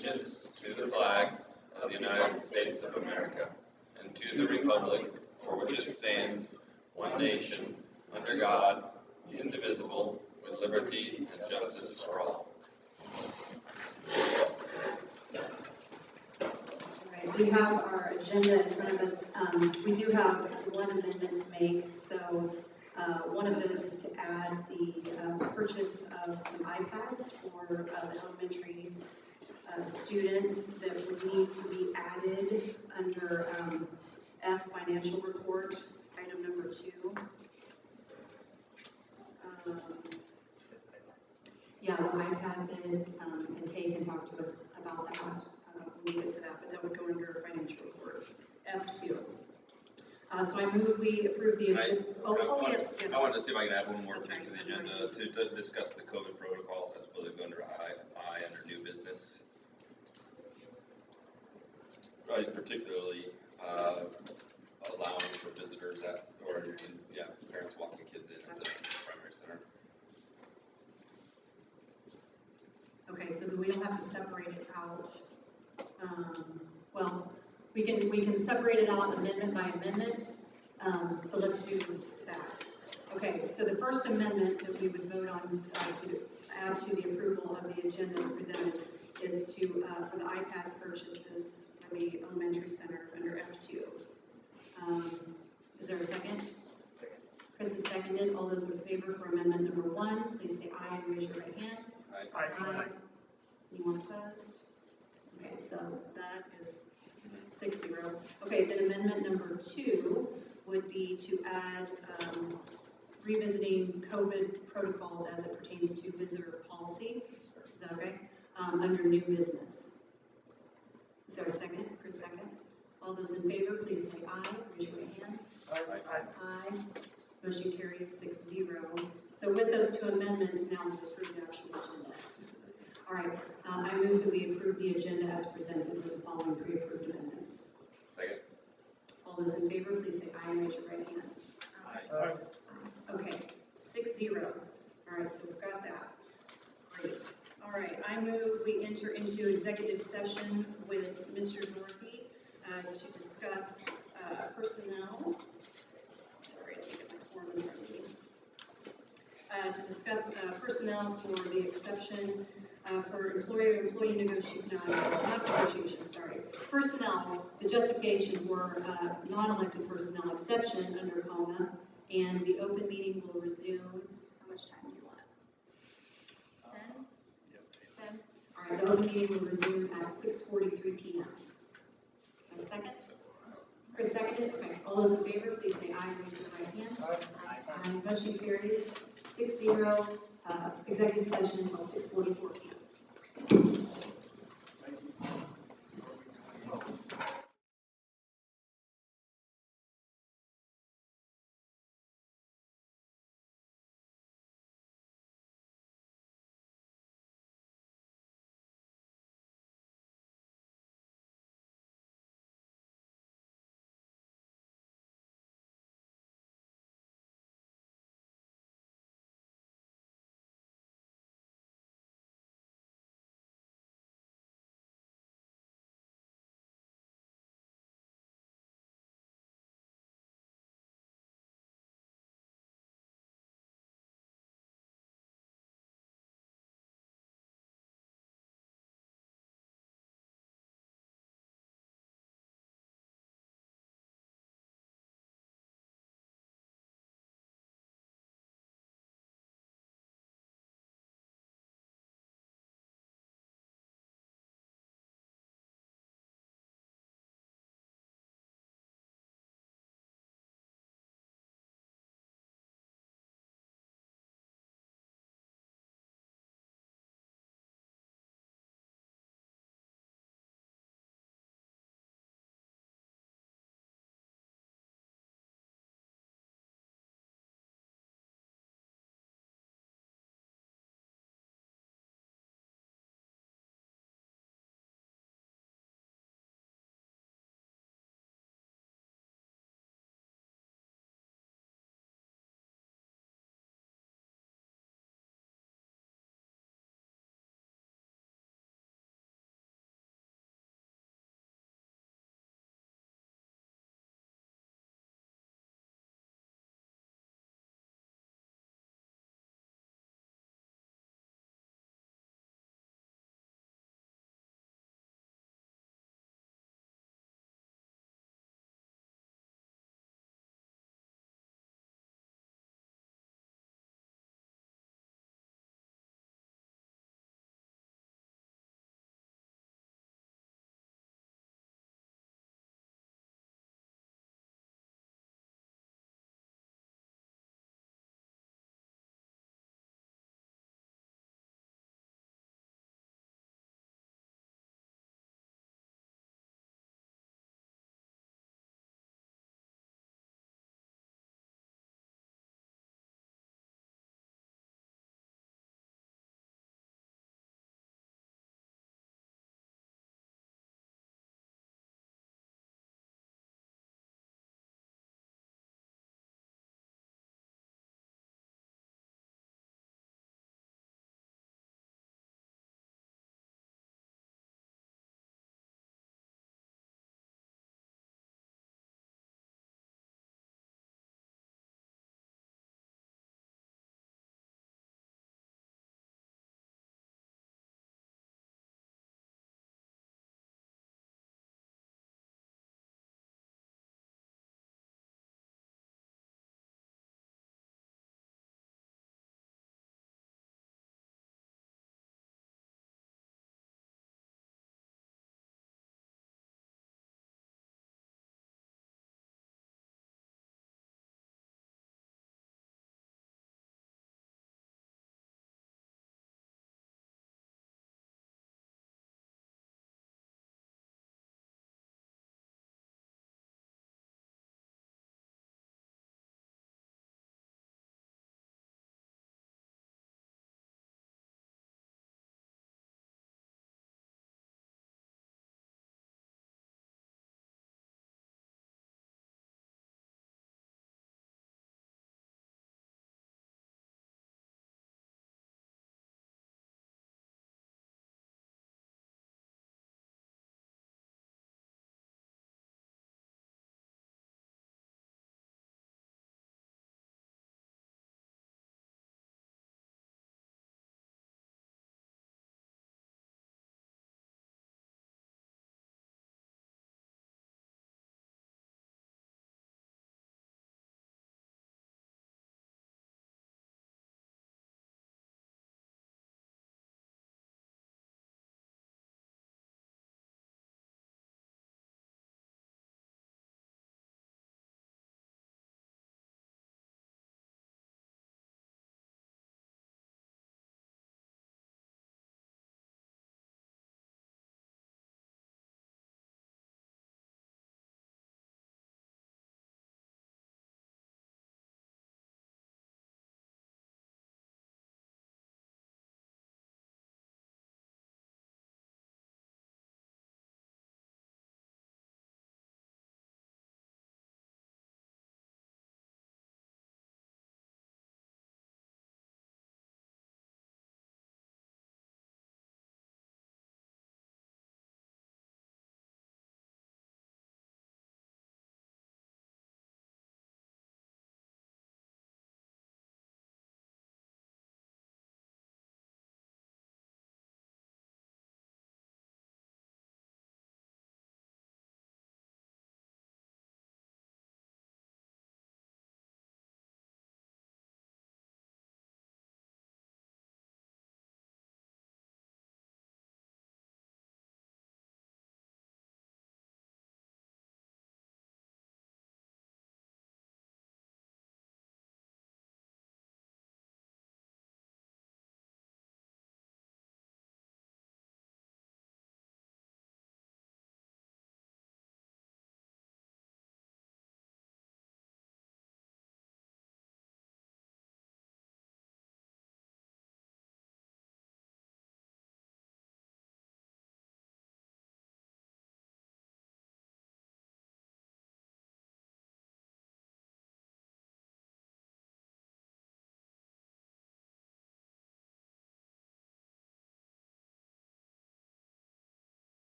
allegiance to the flag of the United States of America and to the republic for which it stands, one nation, under God, indivisible, with liberty and justice for all. We have our agenda in front of us. We do have one amendment to make. So one of those is to add the purchase of some iPads for the elementary students that would need to be added under F, financial report, item number 2. Yeah, the iPad bid, and Kay can talk to us about that. We'll leave it to that, but that would go under financial report, F2. So I move we approve the agenda. Yes. I wanted to see if I can add one more That's thing right, to the I'm agenda to discuss the COVID protocols. That's supposed to go under I under new business. Right, particularly allowing for visitors parents walking kids in at the primary center. Okay, so then we don't have to separate it out. Well, we can separate it out amendment by amendment. So let's do that. Okay, so the first amendment that we would vote on to add to the approval of the agenda as presented is to for the iPad purchases for the elementary center under F2. Is there a second? Chris is seconded. All those in favor for amendment number 1, please say aye and raise your right hand. Aye. Anyone opposed? Okay, so that is 6-0. Okay, then amendment number 2 would be to add revisiting COVID protocols as it pertains to visitor policy. Is that okay? Under new business. Is there a second? Chris, second. All those in favor, please say aye. Raise your right hand. Aye. Motion carries 6-0. So with those 2 amendments, now we'll approve the actual agenda. All right, I move that we approve the agenda as presented with the following pre-approved amendments. Second. All those in favor, please say aye and raise your right hand. Aye. Okay, 6-0. All right, so we've got that. Great. All right, I move we enter into executive session with Mr. Northey to discuss personnel. Sorry, let me get my form in front of me. To discuss personnel for the exception for employer-employee negotiation, personnel, the justification for non-elected personnel exception under COMA, and the open meeting will resume. How much time do you want? 10? 10? All right, the open meeting will resume at 6:43 p.m. Is there a second? Chris seconded? Okay, all those in favor, please say aye, raise your right hand. Aye. Motion carries 6-0, executive session until 6:44 p.m.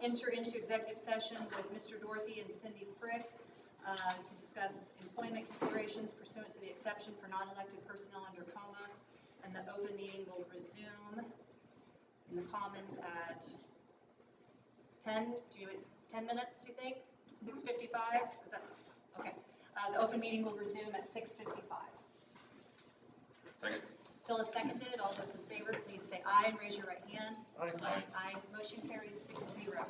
enter into executive session with Mr. Dorothy and Cindy Frick to discuss employment considerations pursuant to the exception for non-elected personnel under coma. And the open meeting will resume in the Commons at 10 minutes, you think? 6:55? Is that, okay. The open meeting will resume at 6:55. Second. Phyllis seconded. All those in favor, please say aye and raise your right hand. Aye. Aye. Motion carries 6-0.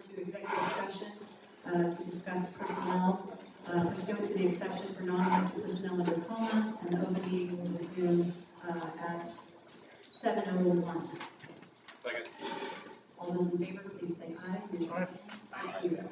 to executive session to discuss personnel pursuant to the exception for non-elected personnel in Diploma, and the open meeting will resume at 7:01. Second. All those in favor, please say aye. Aye. 6-0.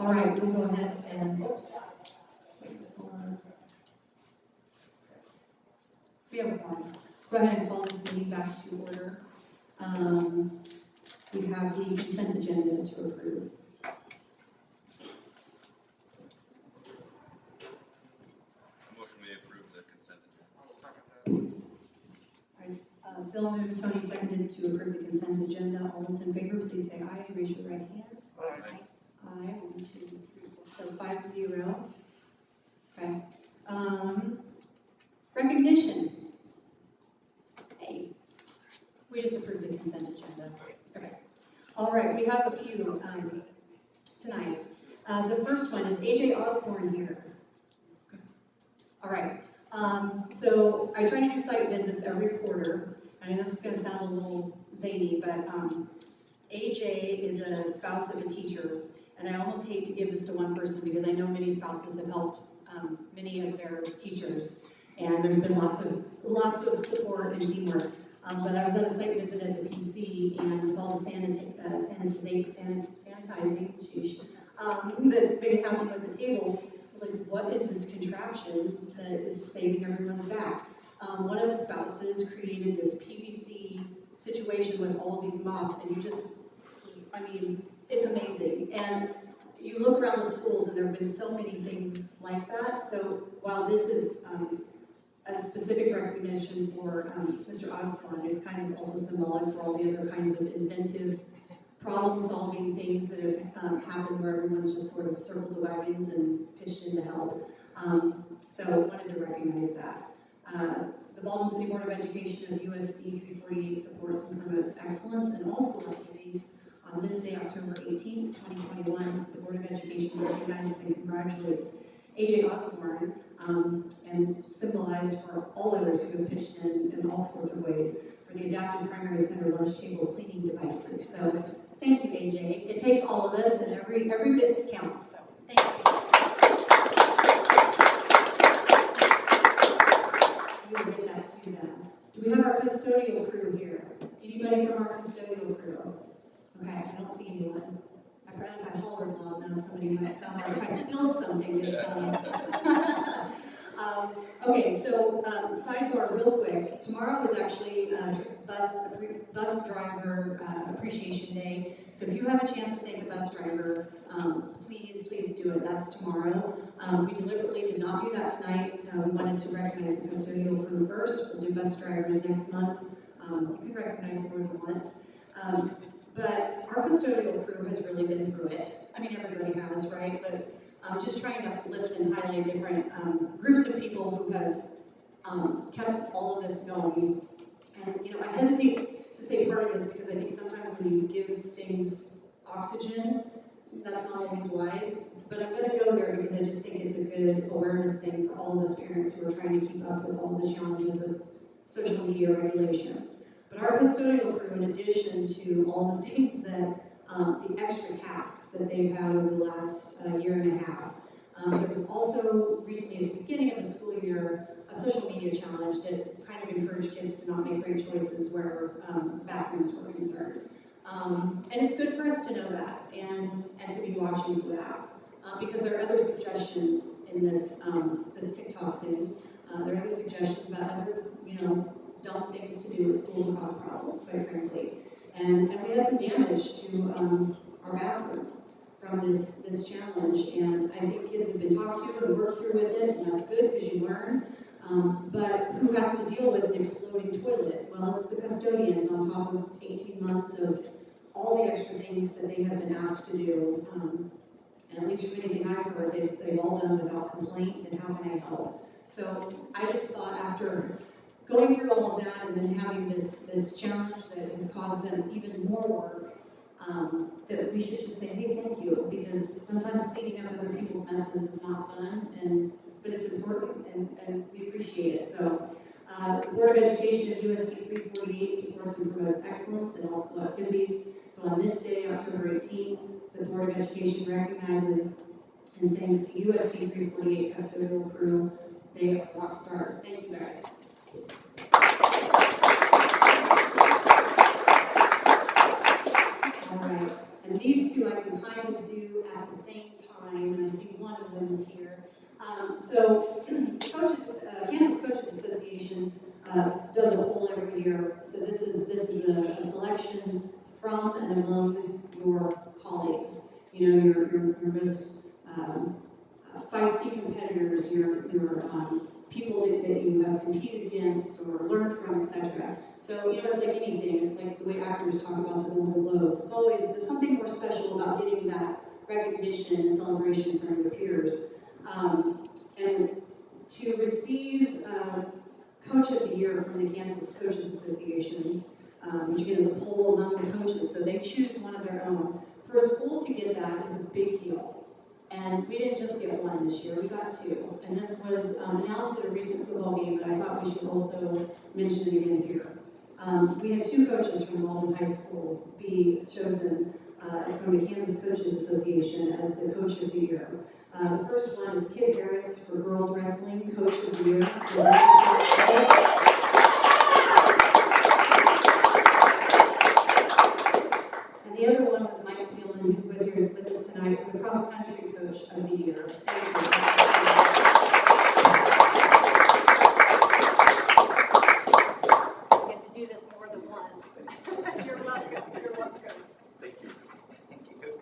All right, we'll go ahead and, oops. We have one. Go ahead and call this meeting back to order. We have the consent agenda to approve. Motion we approve the consent agenda. All right, Phil moved, Tony seconded to approve the consent agenda. All those in favor, please say aye and raise your right hand. Aye. Aye, 1, 2, 3, 4. So 5-0. Okay. Recognition. Hey, we just approved the consent agenda. Okay. All right, we have a few tonight. The first one is AJ Osborne here. All right. So I try to do site visits every quarter. I know this is going to sound a little zany, but AJ is a spouse of a teacher, and I almost hate to give this to one person because I know many spouses have helped many of their teachers, and there's been lots of support and teamwork. But I was at a site visit at the PC, and with all the sanitizing that's been happening with the tables, I was like, what is this contraption that is saving everyone's back? One of the spouses created this PVC situation with all of these mops, and it's amazing. And you look around the schools, and there have been so many things like that. So while this is a specific recognition for Mr. Osborne, it's kind of also symbolic for all the other kinds of inventive, problem-solving things that have happened where everyone's just sort of circled the wagons and pitched in to help. So I wanted to recognize that. The Baldwin City Board of Education of USD 348 supports and promotes excellence in all school activities. On this day, October 18th, 2021, the Board of Education recognizes and congratulates AJ Osborne and symbolized for all others who have pitched in all sorts of ways for the Adapted Primary Center lunch table cleaning devices. So thank you, AJ. It takes all of us, and every bit counts. So thank you. We will get that to them. Do we have our custodial crew here? Anybody from our custodial crew? Okay, I don't see anyone. If I hollered loud enough, somebody might come, or if I spilled something, they'd come. Okay, so sidebar real quick. Tomorrow is actually bus driver appreciation day. So if you have a chance to thank a bus driver, please do it. That's tomorrow. We deliberately did not do that tonight. We wanted to recognize the custodial crew first. We'll do bus drivers next month. You can recognize more than once. But our custodial crew has really been through it. I mean, everybody has, right? But just trying to lift and highlight different groups of people who have kept all of this going. And, I hesitate to say part of this because I think sometimes when you give things oxygen, that's not always wise. But I'm going to go there because I just think it's a good awareness thing for all of us parents who are trying to keep up with all the challenges of social media regulation. But our custodial crew, in addition to all the things that, the extra tasks that they've had over the last year and a half, there was also recently at the beginning of the school year, a social media challenge that kind of encouraged kids to not make great choices where bathrooms were concerned. And it's good for us to know that and to be watching for that. Because there are other suggestions in this TikTok thing. There are other suggestions about other, dumb things to do at school to cause problems, quite frankly. And we had some damage to our bathrooms from this challenge, and I think kids have been talked to and worked through with it, and that's good because you learn. But who has to deal with an exploding toilet? Well, it's the custodians on top of 18 months of all the extra things that they have been asked to do. And at least from anything I've heard, they've all done without complaint, and how can I help? So I just thought after going through all of that and then having this challenge that has caused them even more work, that we should just say, hey, thank you, because sometimes cleaning up other people's messes is not fun, but it's important, and we appreciate it. So the Board of Education of USD 348 supports and promotes excellence in all school activities. So on this day, October 18th, the Board of Education recognizes and thanks the USD 348 custodial crew. They are rock stars. Thank you, guys. All right, and these two I can kind of do at the same time. time, and I see one of them is here. So Kansas Coaches Association does a poll every year. So this is a selection from and among your colleagues. You know, your most feisty competitors, your people that you have competed against or learned from, etc. So, you know, it's like anything. It's like the way actors talk about the Golden Globes. It's always, there's something more special about getting that recognition and celebration from your peers. And to receive Coach of the Year from the Kansas Coaches Association, which again is a poll among the coaches, so they choose one of their own. For a school to get that is a big deal. And we didn't just get one this year, we got two. And this was announced at a recent football game, but I thought we should also mention it again here. We had two coaches from Baldwin High School be chosen from the Kansas Coaches Association as the Coach of the Year. The first one is Kid Harris for girls wrestling, Coach of the Year. So and the other one was Mike Spielman, who's with us tonight, for the cross country Coach of the Year. I get to do this more than once. You're welcome. You're welcome. Thank you. Thank you.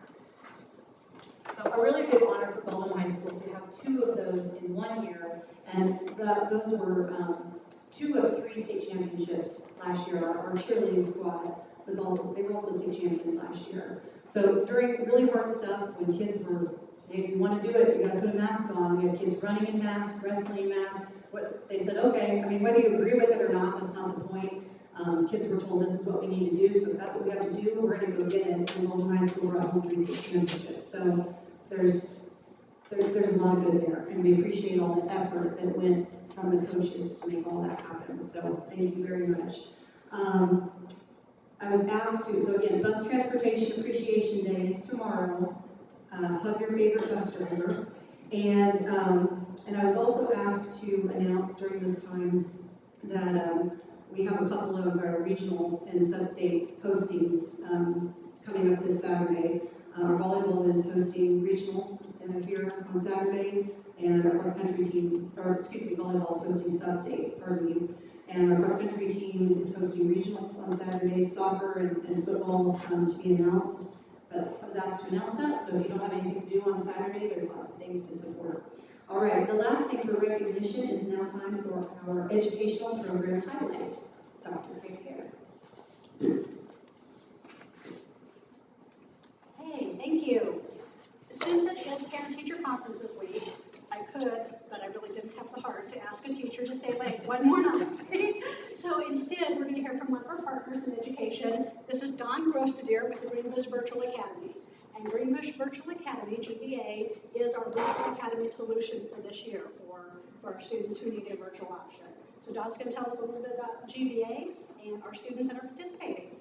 So a really big honor for Baldwin High School to have two of those in 1 year, and those were 2 of 3 state championships last year. Our cheerleading squad they were also state champions last year. So during really hard stuff, when kids were, hey, if you want to do it, you got to put a mask on. We had kids running in masks, wrestling in masks. They said, okay. I mean, whether you agree with it or not, that's not the point. Kids were told this is what we need to do, so if that's what we have to do, we're going to go get it. And Baldwin High School brought home 3 state championships. So there's a lot of good there, and we appreciate all the effort that went from the coaches to make all that happen. So thank you very much. I was asked to, so again, Bus Transportation Appreciation Day is tomorrow. Hug your favorite bus driver. And I was also asked to announce during this time that we have a couple of our regional and sub-state postings coming up this Saturday. Our volleyball is hosting regionals here on Saturday, and our cross-country team, volleyball is hosting sub-state, pardon me. And our cross-country team is hosting regionals on Saturday, soccer and football to be announced. But I was asked to announce that, so if you don't have anything to do on Saturday, there's lots of things to support. All right, the last thing for recognition is now time for our educational program highlight. Dr. Craig Hare. Hey, thank you. Since it is parent-teacher conference this week, I could, but I really didn't have the heart to ask a teacher to stay late one more night. So instead, we're going to hear from one of our partners in education. This is Don Grostadier with the Greenville Virtual Academy. And Greenville Virtual Academy, GVA, is our virtual academy solution for this year for our students who need a virtual option. So Don's going to tell us a little bit about GVA and our students that are participating.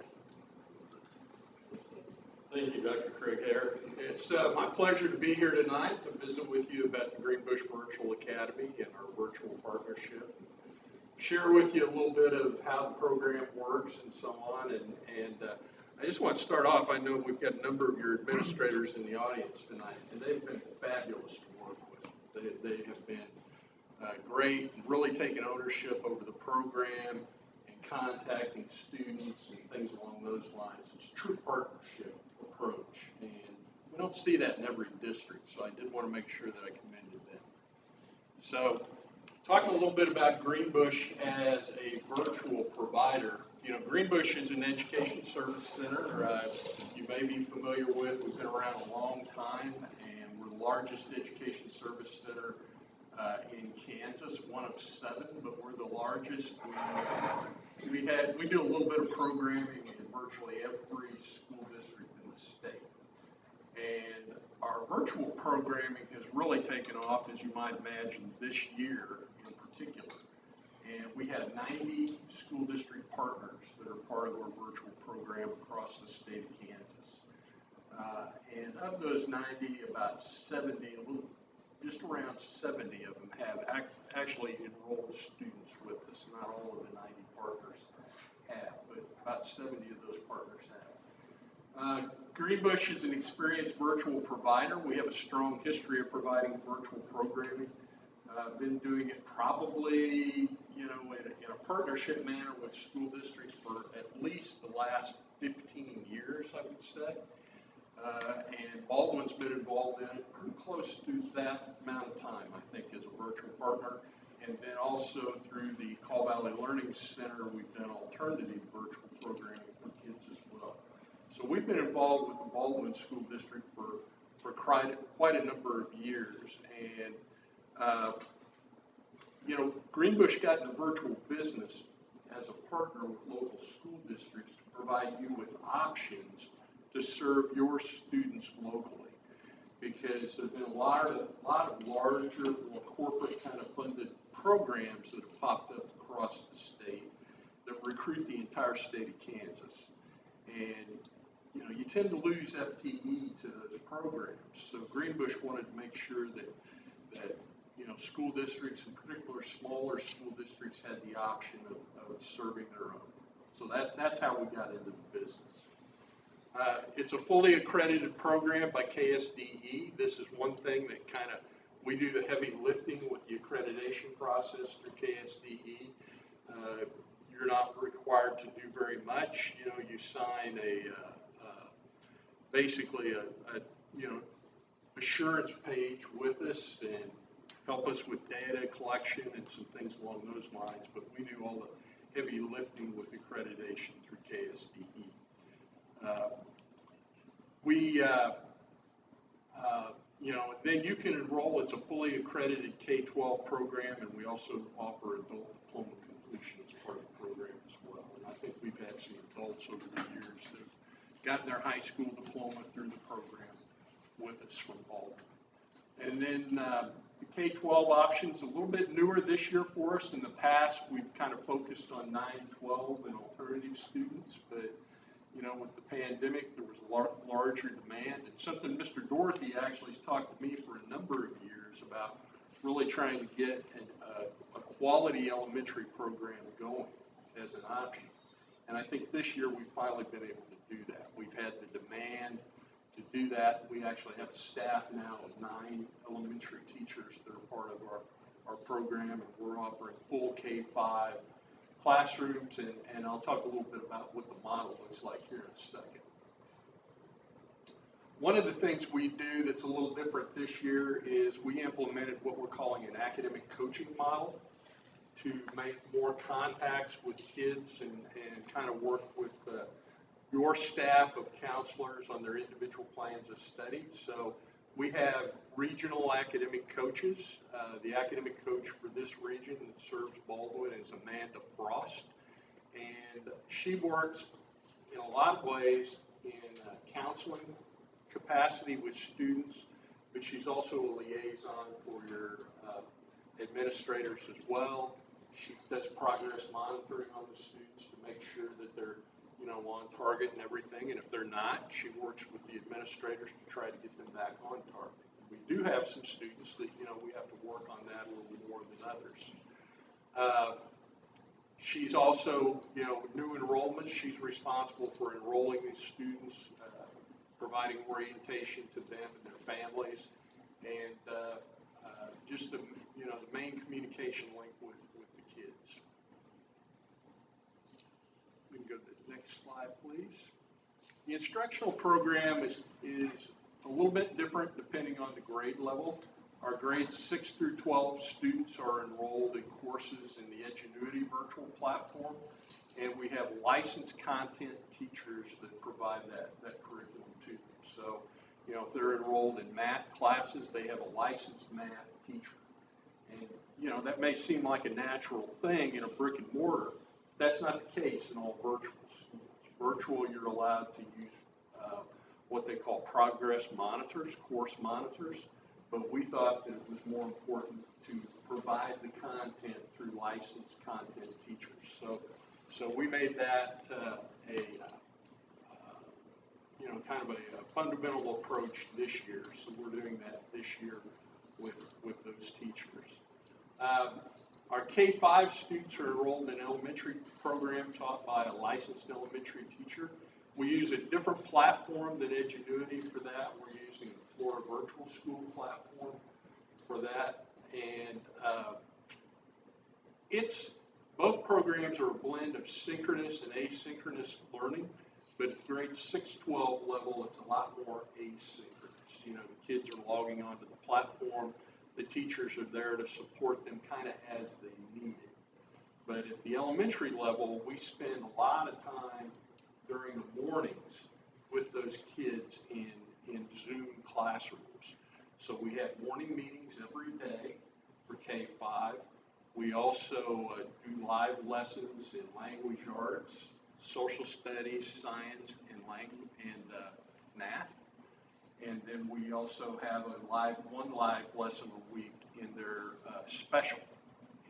Thank you, Dr. Craig Hare. It's my pleasure to be here tonight to visit with you about the Greenville Virtual Academy and our virtual partnership. Share with you a little bit of how the program works and so on. And I just want to start off. I know we've got a number of your administrators in the audience tonight, and they've been fabulous to work with. They have been great, really taking ownership over the program and contacting students and things along those lines. It's a true partnership approach, and we don't see that in every district, so I did want to make sure that I commended them. So, talking a little bit about Greenbush as a virtual provider. You know, Greenbush is an education service center you may be familiar with. We've been around a long time, and we're the largest education service center in Kansas, one of 7, but we're the largest. We do a little bit of programming in virtually every school district in the state. And our virtual programming has really taken off, as you might imagine, this year in particular. And we have 90 school district partners that are part of our virtual program across the state of Kansas. And of those 90, about 70, just around 70 of them have actually enrolled students with us. Not all of the 90 partners have, but about 70 of those partners have. Greenbush is an experienced virtual provider. We have a strong history of providing virtual programming. Been doing it probably, in a partnership manner with school districts for at least the last 15 years, I would say. And Baldwin's been involved in it pretty close to that amount of time, I think, as a virtual partner. And then also through the Call Valley Learning Center, we've done alternative virtual programming for kids as well. So we've been involved with the Baldwin School District for quite a number of years. And, Greenbush got into virtual business as a partner with local school districts to provide you with options to serve your students locally. Because there have been a lot of larger, more corporate kind of funded programs that have popped up across the state that recruit the entire state of Kansas. And, you tend to lose FTE to those programs. So Greenbush wanted to make sure that school districts, in particular smaller school districts, had the option of serving their own. So that's how we got into the business. It's a fully accredited program by KSDE. This is one thing that we do the heavy lifting with the accreditation process through KSDE. You're not required to do very much. You sign basically a assurance page with us and help us with data collection and some things along those lines. But we do all the heavy lifting with accreditation through KSDE. Then you can enroll. It's a fully accredited K-12 program, and we also offer adult diploma completion as part of the program as well. And I think we've had some adults over the years that have gotten their high school diploma through the program with us from Baldwin. And then the K-12 option's a little bit newer this year for us. In the past, we've kind of focused on 9-12 and alternative students, but with the pandemic, there was a larger demand. It's something Mr. Dorothy actually has talked to me for a number of years about really trying to get a quality elementary program going as an option. And I think this year we've finally been able to do that. We've had the demand to do that. We actually have a staff now of 9 elementary teachers that are part of our program, and we're offering full K-5 classrooms, and I'll talk a little bit about what the model looks like here in a second. One of the things we do that's a little different this year is we implemented what we're calling an academic coaching model to make more contacts with kids and kind of work with your staff of counselors on their individual plans of study. So we have regional academic coaches. The academic coach for this region that serves Baldwin is Amanda Frost. And she works in a lot of ways in counseling capacity with students, but she's also a liaison for your administrators as well. She does progress monitoring on the students to make sure that they're on target and everything, and if they're not, she works with the administrators to try to get them back on target. We do have some students that, we have to work on that a little more than others. She's also, new enrollments, she's responsible for enrolling these students, providing orientation to them and their families, and just the main communication link with the kids. We can go to the next slide, please. The instructional program is a little bit different depending on the grade level. Our grades 6 through 12 students are enrolled in courses in the Edgenuity virtual platform, and we have licensed content teachers that provide that curriculum to them. So, if they're enrolled in math classes, they have a licensed math teacher. And, that may seem like a natural thing in a brick and mortar. That's not the case in all virtuals. Virtual, you're allowed to use what they call progress monitors, course monitors, but we thought that it was more important to provide the content through licensed content teachers. So we made that kind of a fundamental approach this year. So we're doing that this year with those teachers. Our K-5 students are enrolled in an elementary program taught by a licensed elementary teacher. We use a different platform than Edgenuity for that. We're using the Florida Virtual School platform for that. And both programs are a blend of synchronous and asynchronous learning, but at grade 6-12 level, it's a lot more asynchronous. You know, the kids are logging onto the platform. The teachers are there to support them kind of as they need it. But at the elementary level, we spend a lot of time during the mornings with those kids in Zoom classrooms. So we have morning meetings every day for K-5. We also do live lessons in language arts, social studies, science, and math. And then we also have one live lesson a week in their special.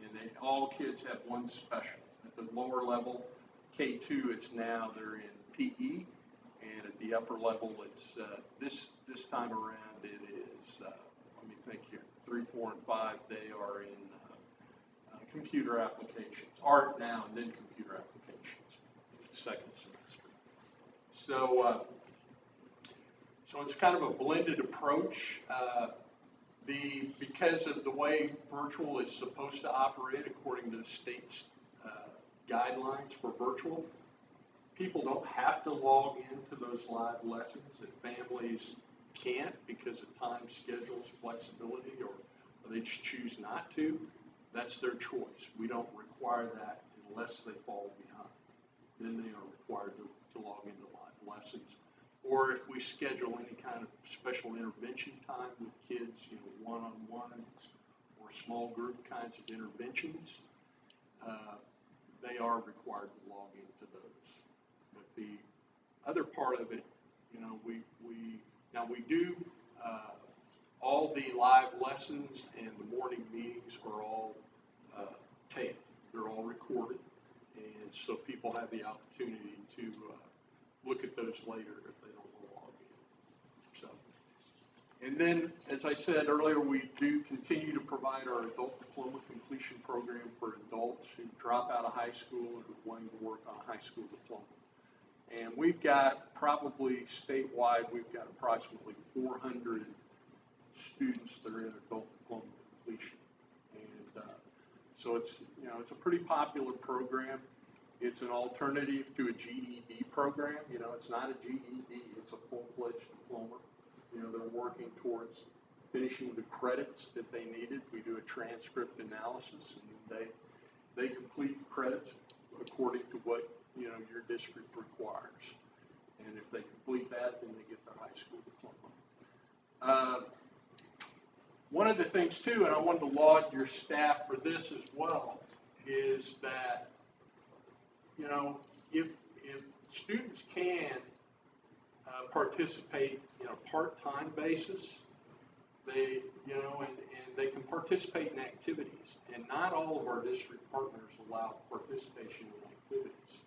And all kids have one special. At the lower level, K2, they're in PE. And at the upper level, it's this time around, it is, let me think here, 3, 4, and 5, they are in computer applications, art now, and then computer applications, second semester. So it's kind of a blended approach. Because of the way virtual is supposed to operate according to the state's guidelines for virtual, people don't have to log into those live lessons if families can't because of time schedules, flexibility, or they just choose not to. That's their choice. We don't require that unless they fall behind. Then they are required to log into live lessons. Or if we schedule any kind of special intervention time with kids, one-on-ones or small group kinds of interventions, they are required to log into those. But the other part of it, we do all the live lessons and the morning meetings are all taped. They're all recorded, and so people have the opportunity to look at those later if they don't want to log in. So, and then, as I said earlier, we do continue to provide our adult diploma completion program for adults who drop out of high school and are wanting to work on a high school diploma. And we've got probably statewide, we've got approximately 400 students that are in adult diploma completion. And so it's a pretty popular program. It's an alternative to a GED program. It's not a GED, it's a full-fledged diploma. They're working towards finishing the credits that they needed. We do a transcript analysis, and they complete the credits according to what your district requires. And if they complete that, then they get their high school diploma. One of the things too, and I wanted to laud your staff for this as well, is that if students can participate in a part-time basis, and they can participate in activities. And not all of our district partners allow participation in activities,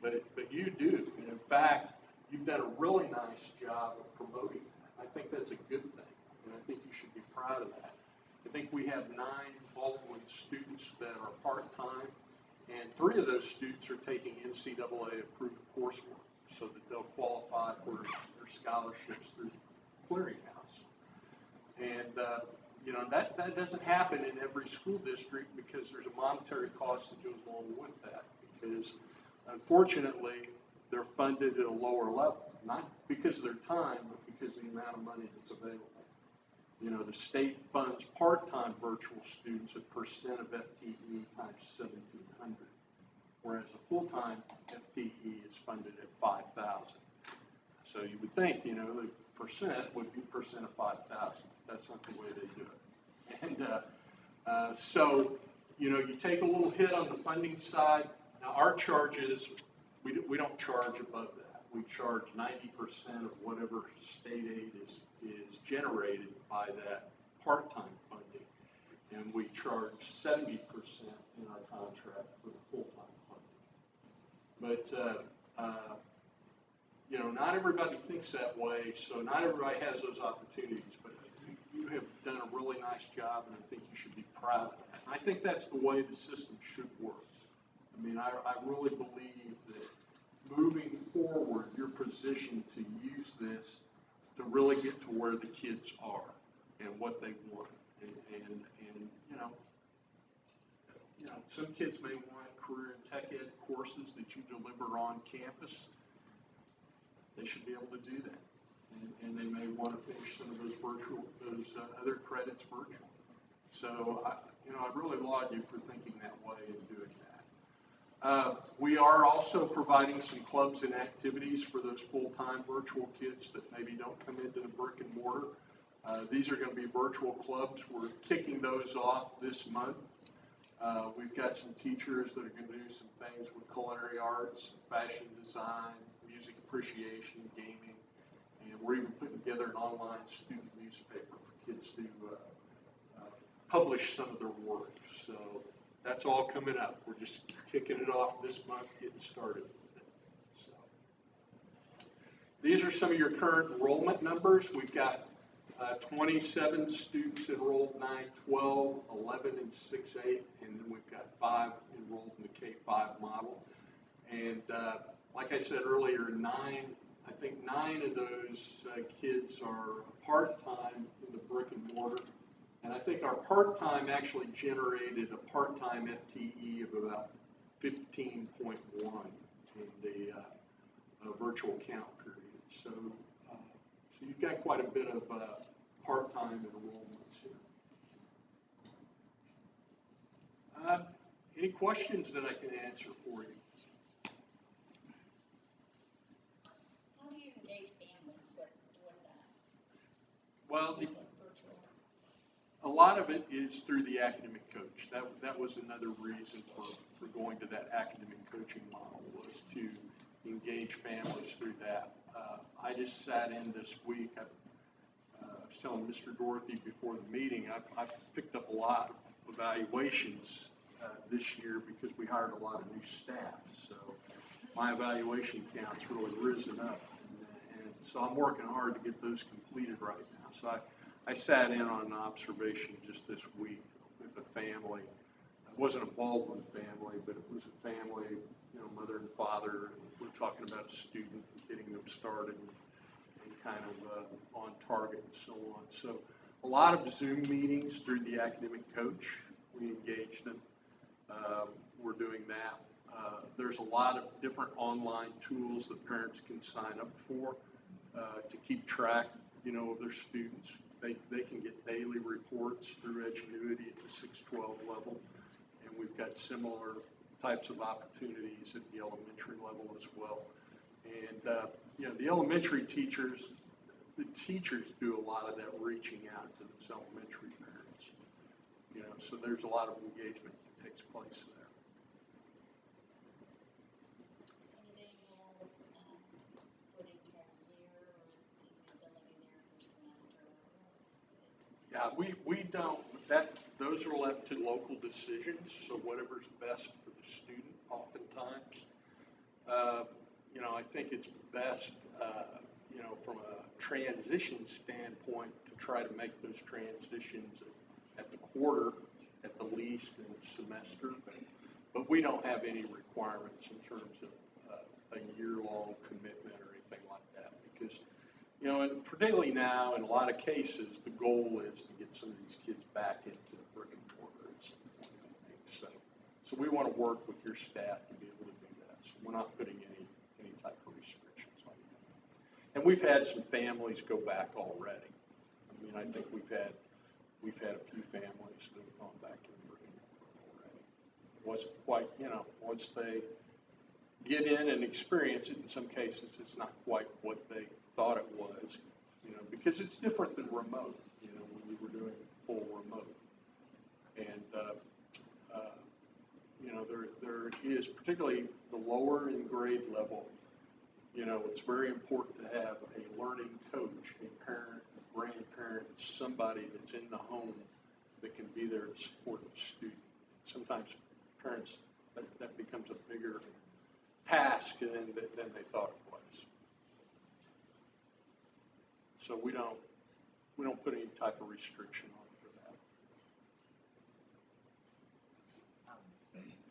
but you do. And in fact, you've done a really nice job of promoting that. I think that's a good thing, and I think you should be proud of that. I think we have 9 Baldwin students that are part-time, and 3 of those students are taking NCAA-approved coursework so that they'll qualify for their scholarships through the clearinghouse. And, that doesn't happen in every school district because there's a monetary cost that goes along with that because, unfortunately, they're funded at a lower level, not because of their time, but because of the amount of money that's available. The state funds part-time virtual students at percent of FTE times 1,700, whereas a full-time FTE is funded at 5,000. So you would think, the percent would be percent of 5,000. That's not the way they do it. And so, you take a little hit on the funding side. Now, our charges, we don't charge above that. We charge 90% of whatever state aid is generated by that part-time funding. And we charge 70% in our contract for the full-time funding. But, not everybody thinks that way, so not everybody has those opportunities. But you have done a really nice job, and I think you should be proud of that. And I think that's the way the system should work. I mean, I really believe that moving forward, you're positioned to use this to really get to where the kids are and what they want. And some kids may want career and tech ed courses that you deliver on campus. They should be able to do that. And they may want to finish some of those other credits virtual. So, I really laud you for thinking that way and doing that. We are also providing some clubs and activities for those full-time virtual kids that maybe don't come into the brick and mortar. These are going to be virtual clubs. We're kicking those off this month. We've got some teachers that are going to do some things with culinary arts, fashion design, music appreciation, gaming, and we're even putting together an online student newspaper for kids to publish some of their work. So that's all coming up. We're just kicking it off this month, getting started with it. So these are some of your current enrollment numbers. We've got 27 students enrolled, 9-12, 11 in 6-8, and then we've got 5 enrolled in the K-5 model. And like I said earlier, I think 9 of those kids are part-time in the brick and mortar. And I think our part-time actually generated a part-time FTE of about 15.1 in the virtual count period. So you've got quite a bit of part-time enrollments here. Any questions that I can answer for you? How do you engage families with that? Well, Is it virtual? a lot of it is through the academic coach. That was another reason for going to that academic coaching model, was to engage families through that. I just sat in this week. I was telling Mr. Dorothy before the meeting, I've picked up a lot of evaluations this year because we hired a lot of new staff. So my evaluation count's really risen up. And so I'm working hard to get those completed right now. So I sat in on an observation just this week with a family. It wasn't a Baldwin family, but it was a family, mother and father. And we're talking about a student, getting them started and kind of on target and so on. So a lot of Zoom meetings through the academic coach. We engage them. We're doing that. There's a lot of different online tools that parents can sign up for to keep track, of their students. They can get daily reports through Edgenuity at the 612 level, and we've got similar types of opportunities at the elementary level as well. And the elementary teachers, the teachers do a lot of that reaching out to those elementary parents. So there's a lot of engagement that takes place there. Anything will for the entire year, or is the ability there for semester? Yeah, we don't, those are left to local decisions, so whatever's best for the student oftentimes. I think it's best, from a transition standpoint to try to make those transitions at the quarter at the least in the semester, but we don't have any requirements in terms of a year-long commitment or anything like that, because and particularly now, in a lot of cases, the goal is to get some of these kids back into the brick and mortar at some point, I think. So we want to work with your staff to be able to do that. So we're not putting any type of restrictions on that. And we've had some families go back already. I think we've had a few families that have gone back to the brick and mortar already. It wasn't quite, once they get in and experience it, in some cases it's not quite what they thought it was, because it's different than remote, when we were doing full remote. And, there is, particularly the lower in grade level, it's very important to have a learning coach, a parent, a grandparent, somebody that's in the home that can be there to support the student. Sometimes parents, that becomes a bigger task than they thought it was. So we don't put any type of restriction on it for that.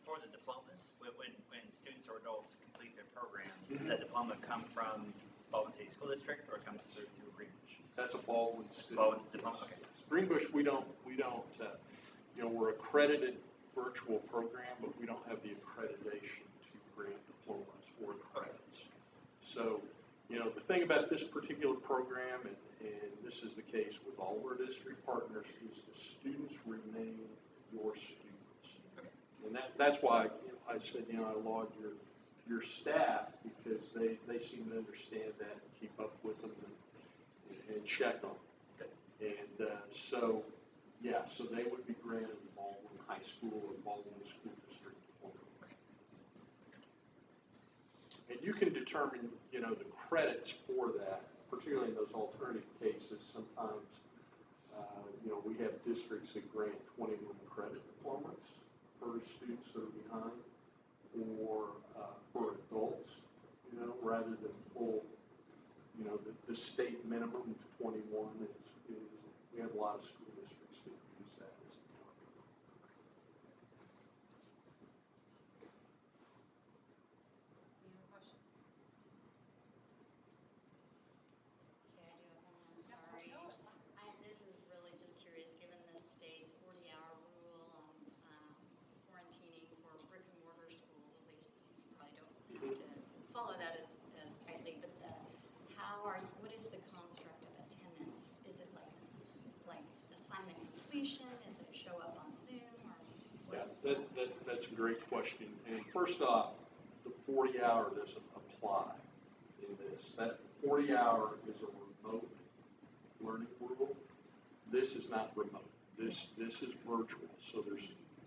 For the diplomas, when students or adults complete their program, does that diploma come from Baldwin City School District or it comes through Greenville? That's a Baldwin City. Baldwin diploma, okay. Greenbush, we don't, we're accredited virtual program, but we don't have the accreditation to grant diplomas or credits. So, the thing about this particular program, and this is the case with all of our district partners, is the students remain your students. And that's why I said, I laud your staff, because they seem to understand that and keep up with them and check on them. And so they would be granted the Baldwin High School or Baldwin School District diploma. And you can determine, the credits for that, particularly in those alternative cases. Sometimes, we have districts that grant 21 credit diplomas for students that are behind, or for adults, rather than full, the state minimum of 21 is we have a lot of school districts that use that as the target. Any other questions? Okay, I do have one more, sorry. No, it's fine. This is really just curious, given the state's 40-hour rule on quarantining for brick and mortar schools, at least you probably don't have to follow that as tightly, but what is the construct of attendance? Is it like assignment completion? Is it show up on Zoom or what? Yeah, that's a great question. And first off, the 40-hour doesn't apply in this. That 40-hour is a remote learning rule. This is not remote. This is virtual, so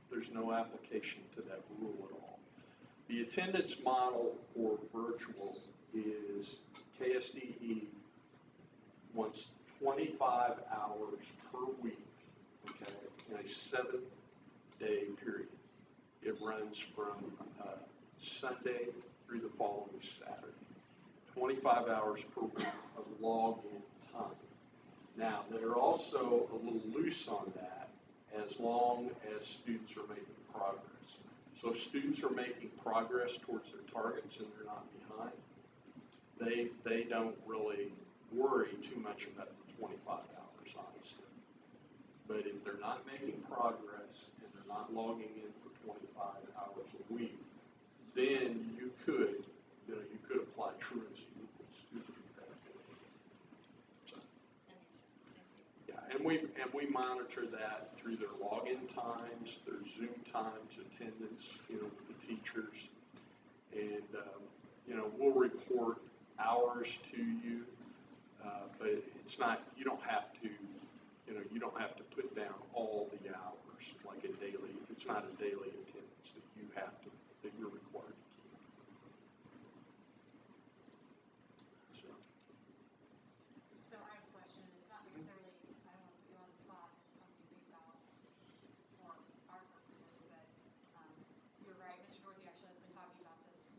there's no application to that rule at all. The attendance model for virtual is KSDE wants 25 hours per week, okay, in a 7-day period. It runs from Sunday through the following Saturday. 25 hours per week of log-in time. Now, they're also a little loose on that as long as students are making progress. So if students are making progress towards their targets and they're not behind, they don't really worry too much about the 25 hours, honestly. But if they're not making progress and they're not logging in for 25 hours a week, then you could apply truancy rules to that. That makes sense, thank you. Yeah, and we monitor that through their login times, their Zoom times, attendance, with the teachers, and we'll report hours to you, but it's not. You don't have to put down all the hours like a daily. It's not a daily attendance that you're required to keep. So I have a question. It's not necessarily, I don't want to put you on the spot, it's just something to think about for our purposes, but you're right. Mr. Dorothy actually has been talking about this.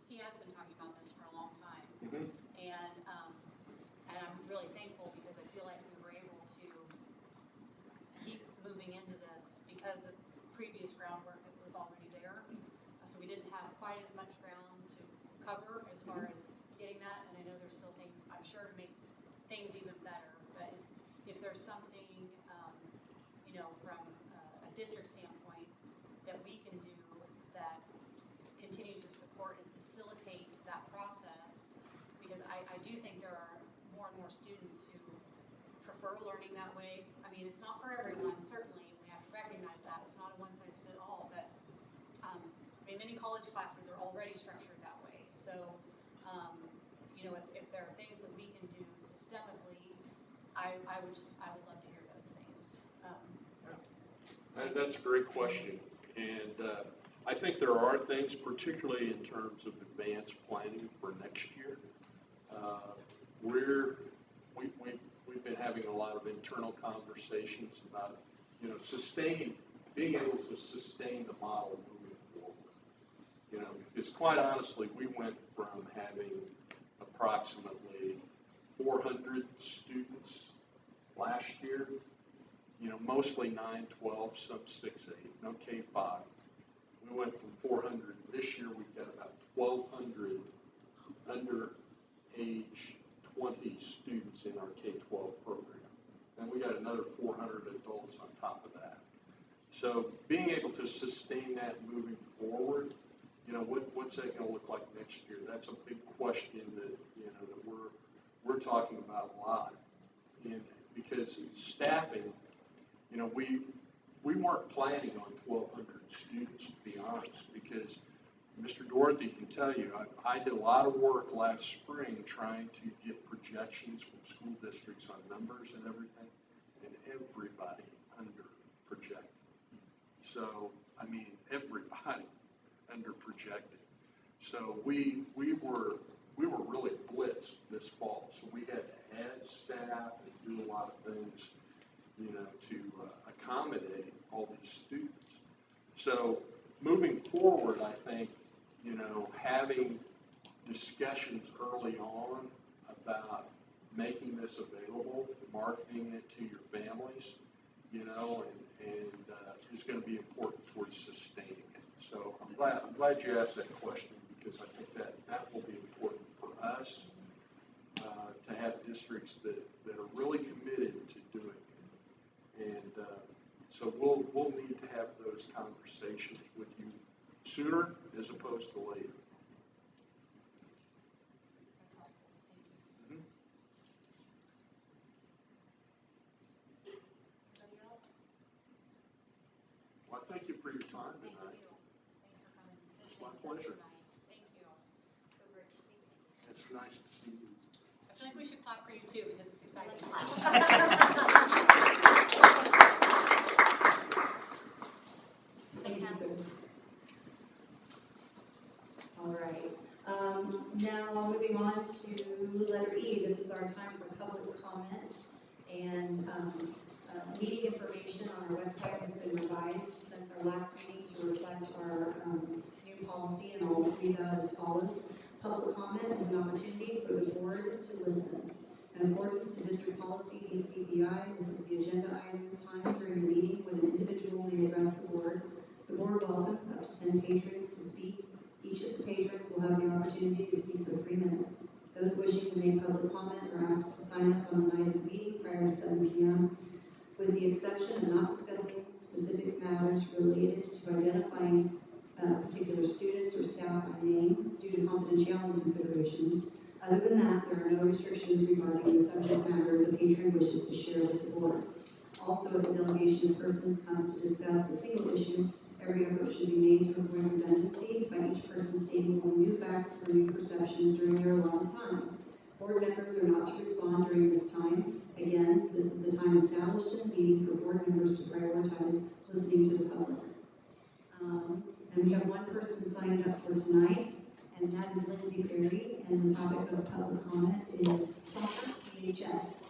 He has been talking about this for a long time. Mm-hmm. And I'm really thankful because I feel like we were able to keep moving into this because of previous groundwork that was already there. So we didn't have quite as much ground to cover as far as getting that. And I know there's still things, I'm sure, to make things even better. But if there's something, from a district standpoint that we can do that continues to support and facilitate that process, because I do think there are more and more students who prefer learning that way. I mean, it's not for everyone, certainly, we have to recognize that. It's not a one-size-fits-all, but many college classes are already structured that way. So, if there are things that we can do systemically, I would love to hear those things. That's a great question, and I think there are things, particularly in terms of advanced planning for next year. We've been having a lot of internal conversations about, being able to sustain the model moving forward. Because quite honestly, we went from having approximately 400 students last year, mostly 9-12, some 6-8, no K-5. We went from 400. This year we've got about 1,200 under age 20 students in our K-12 program. And we got another 400 adults on top of that. So being able to sustain that moving forward, you know, what's that going to look like next year? That's a big question that, you know, that we're talking about a lot. And because staffing, you know, we weren't planning on 1,200 students, to be honest, because Mr. Dorothy can tell you, I did a lot of work last spring trying to get projections from school districts on numbers and everything, and everybody under projected. So, I mean, everybody under projected. So we were really blitzed this fall. So we had to add staff and do a lot of things, you know, to accommodate all these students. So moving forward, I think, you know, having discussions early on about making this available, marketing it to your families, you know, and is going to be important towards sustaining it. So I'm glad you asked that question, because I think that will be important for us to have districts that are really committed to doing it. And so we'll need to have those conversations with you sooner as opposed to later. That's helpful, thank you. Anybody else? Well, thank you for your time Thank tonight. you. Thanks for coming and It's visiting my with us pleasure. tonight. Thank you. So great to see you. It's nice to see you. I feel like we should clap for you too, because it's exciting. Thank you, sir. All right. Now moving on to letter E. This is our time for public comment, and meeting information on our website has been revised since our last meeting to reflect our new policy, and I'll read that as follows. Public comment is an opportunity for the board to listen. In accordance to district policy BCBI, this is the agenda item time during the meeting when an individual may address the board. The board welcomes up to 10 patrons to speak. Each of the patrons will have the opportunity to speak for 3 minutes. Those wishing to make public comment are asked to sign up on the night of the meeting prior to 7 p.m. with the exception of not discussing specific matters related to identifying particular students or staff by name due to confidentiality considerations. Other than that, there are no restrictions regarding the subject matter the patron wishes to share with the board. Also, if a delegation of persons comes to discuss a single issue, every effort should be made to avoid redundancy by each person stating only new facts or new perceptions during their allotted time. Board members are not to respond during this time. Again, this is the time established in the meeting for board members to prioritize listening to the public. And we have one person signed up for tonight, and that is Lindsay Perry, and the topic of public comment is soccer VHS.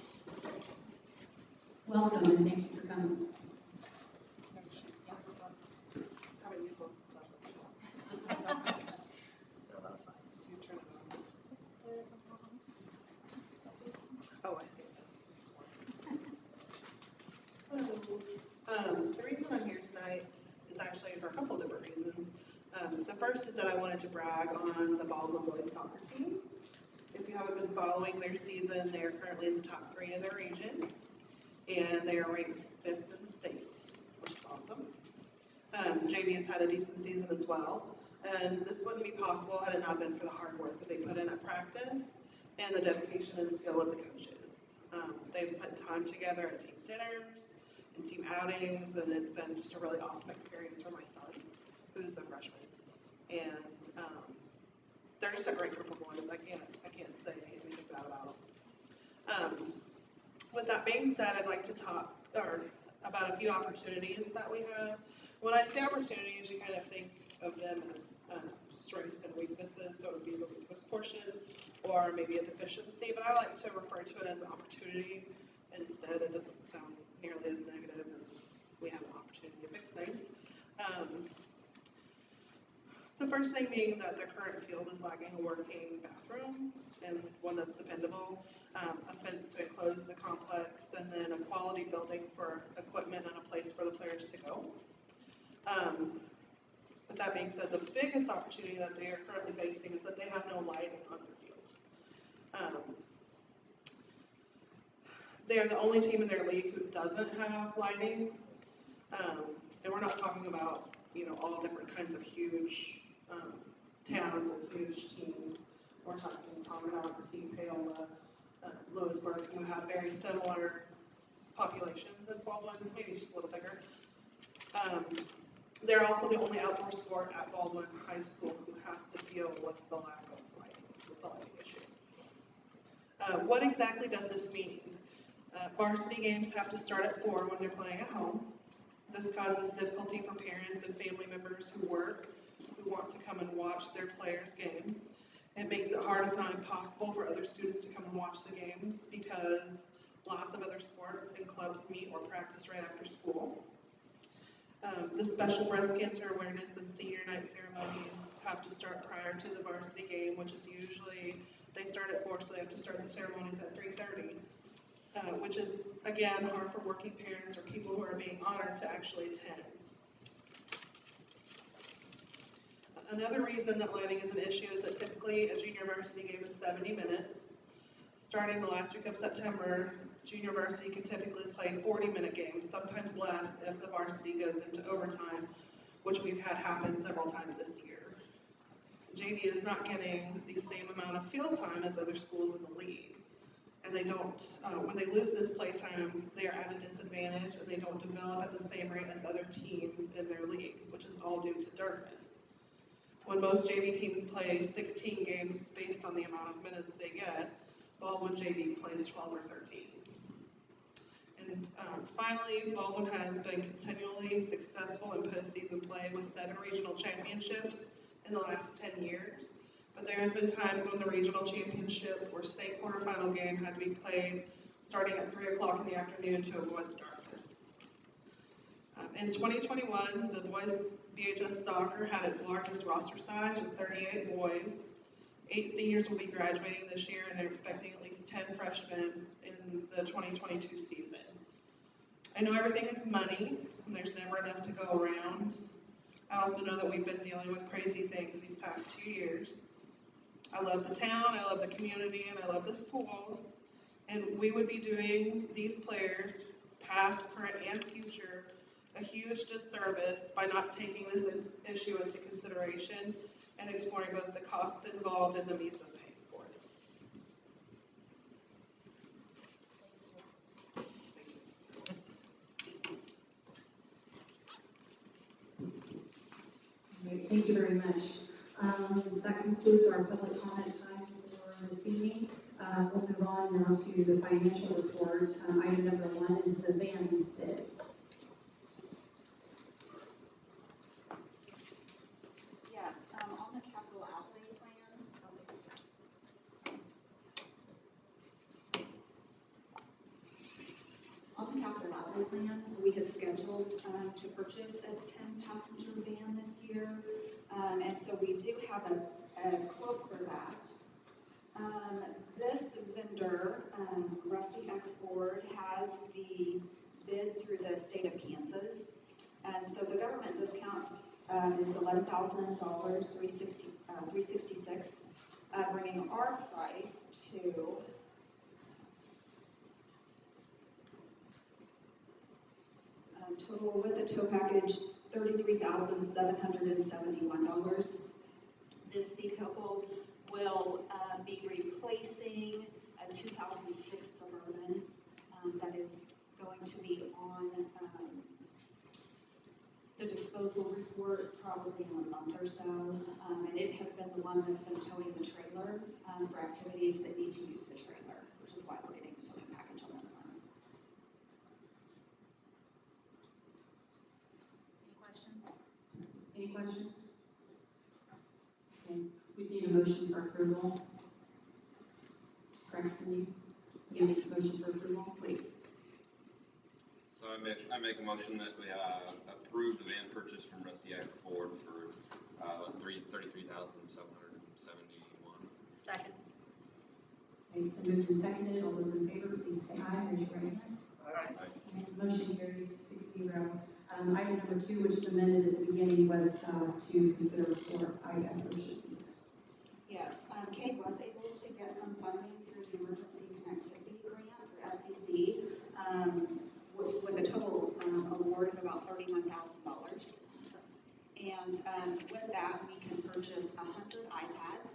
Welcome, and thank you for coming. Oh, I see. Hello. The reason I'm here tonight is actually for a couple different reasons. The first is that I wanted to brag on the Baldwin boys soccer team. If you haven't been following their season, they are currently in the top 3 of their region, and they are ranked 5th in the state, which is awesome. JV has had a decent season as well, and this wouldn't be possible had it not been for the hard work that they put in at practice and the dedication and skill of the coaches. They've spent time together at team dinners and team outings, and it's been just a really awesome experience for my son, who's a freshman. And they're just a great group of boys. I can't say anything bad about them. With that being said, I'd like to talk about a few opportunities that we have. When I say opportunities, you kind of think of them as strengths and weaknesses, so it would be the weakness portion, or maybe a deficiency, but I like to refer to it as an opportunity instead. It doesn't sound nearly as negative, and we have an opportunity to fix things. The first thing being that the current field is lacking a working bathroom, and one that's dependable, a fence to enclose the complex, and then a quality building for equipment and a place for the players to go. The With that being said, the biggest opportunity that they are currently facing is that they have no lighting on their field. They are the only team in their league who doesn't have lighting. And we're not talking about, all different kinds of huge towns and huge teams. We're talking Tominac, Paola, Lewisburg, who have very similar populations as Baldwin, maybe just a little bigger. They're also the only outdoor sport at Baldwin High School who has to deal with the lack of lighting, with the lighting issue. What exactly does this mean? Varsity games have to start at 4 when they're playing at home. This causes difficulty for parents and family members who work, who want to come and watch their players' games. It makes it hard, if not impossible, for other students to come and watch the games because lots of other sports and clubs meet or practice right after school. The special breast cancer awareness and senior night ceremonies have to start prior to the varsity game, which is usually, they start at 4, so they have to start the ceremonies at 3:30. Which is, again, hard for working parents or people who are being honored to actually attend. Another reason that lighting is an issue is that typically a junior varsity game is 70 minutes. Starting the last week of September, junior varsity can typically play 40-minute games, sometimes less if the varsity goes into overtime, which we've had happen several times this year. JV is not getting the same amount of field time as other schools in the league. And they don't, when they lose this playtime, they are at a disadvantage and they don't develop at the same rate as other teams in their league, which is all due to darkness. When most JV teams play 16 games based on the amount of minutes they get, Baldwin JV plays 12 or 13. And finally, Baldwin has been continually successful in postseason play with 7 regional championships in the last 10 years. But there has been times when the regional championship or state quarterfinal game had to be played starting at 3 o'clock in the afternoon to avoid the darkness. In 2021, the boys BHS soccer had its largest roster size with 38 boys. 8 seniors will be graduating this year, and they're expecting at least 10 freshmen in the 2022 season. I know everything is money, and there's never enough to go around. I also know that we've been dealing with crazy things these past 2 years. I love the town, I love the community, and I love the schools. And we would be doing these players, past, current, and future, a huge disservice by not taking this issue into consideration and exploring both the costs involved and the means of paying for it. Great, thank you very much. That concludes our public comment time for this evening. We'll move on now to the financial report. Item number 1 is the van bid. Yes, on the capital outlay plan. On the capital outlay plan, we have scheduled to purchase a 10-passenger van this year. And so we do have a quote for that. This vendor, Rusty Eck Ford, has the bid through the state of Kansas. And so the government discount is $11,000, $366, bringing our price to total with the tow package $33,771. This vehicle will be replacing a 2006 Suburban that is going to be on the disposal report probably in a month or so. And it has been the one that's been towing the trailer for activities that need to use the trailer, which is why we're getting a towing package on this one. Any questions? Okay, we need a motion for approval. Braxton, you make a motion for approval, please. So I make a motion that we approve the van purchase from Rusty Eck Ford for $33,771. Second. Okay, it's been moved and seconded. All those in favor, please say aye. Raise your right hand. Aye. Okay, motion carries 6-0. Item number 2, which is amended at the beginning, was to consider for iPad purchases. Yes, Kate was able to get some funding through the Emergency Connectivity Grant through FCC, with a total award of about $31,000. And with that, we can purchase 100 iPads.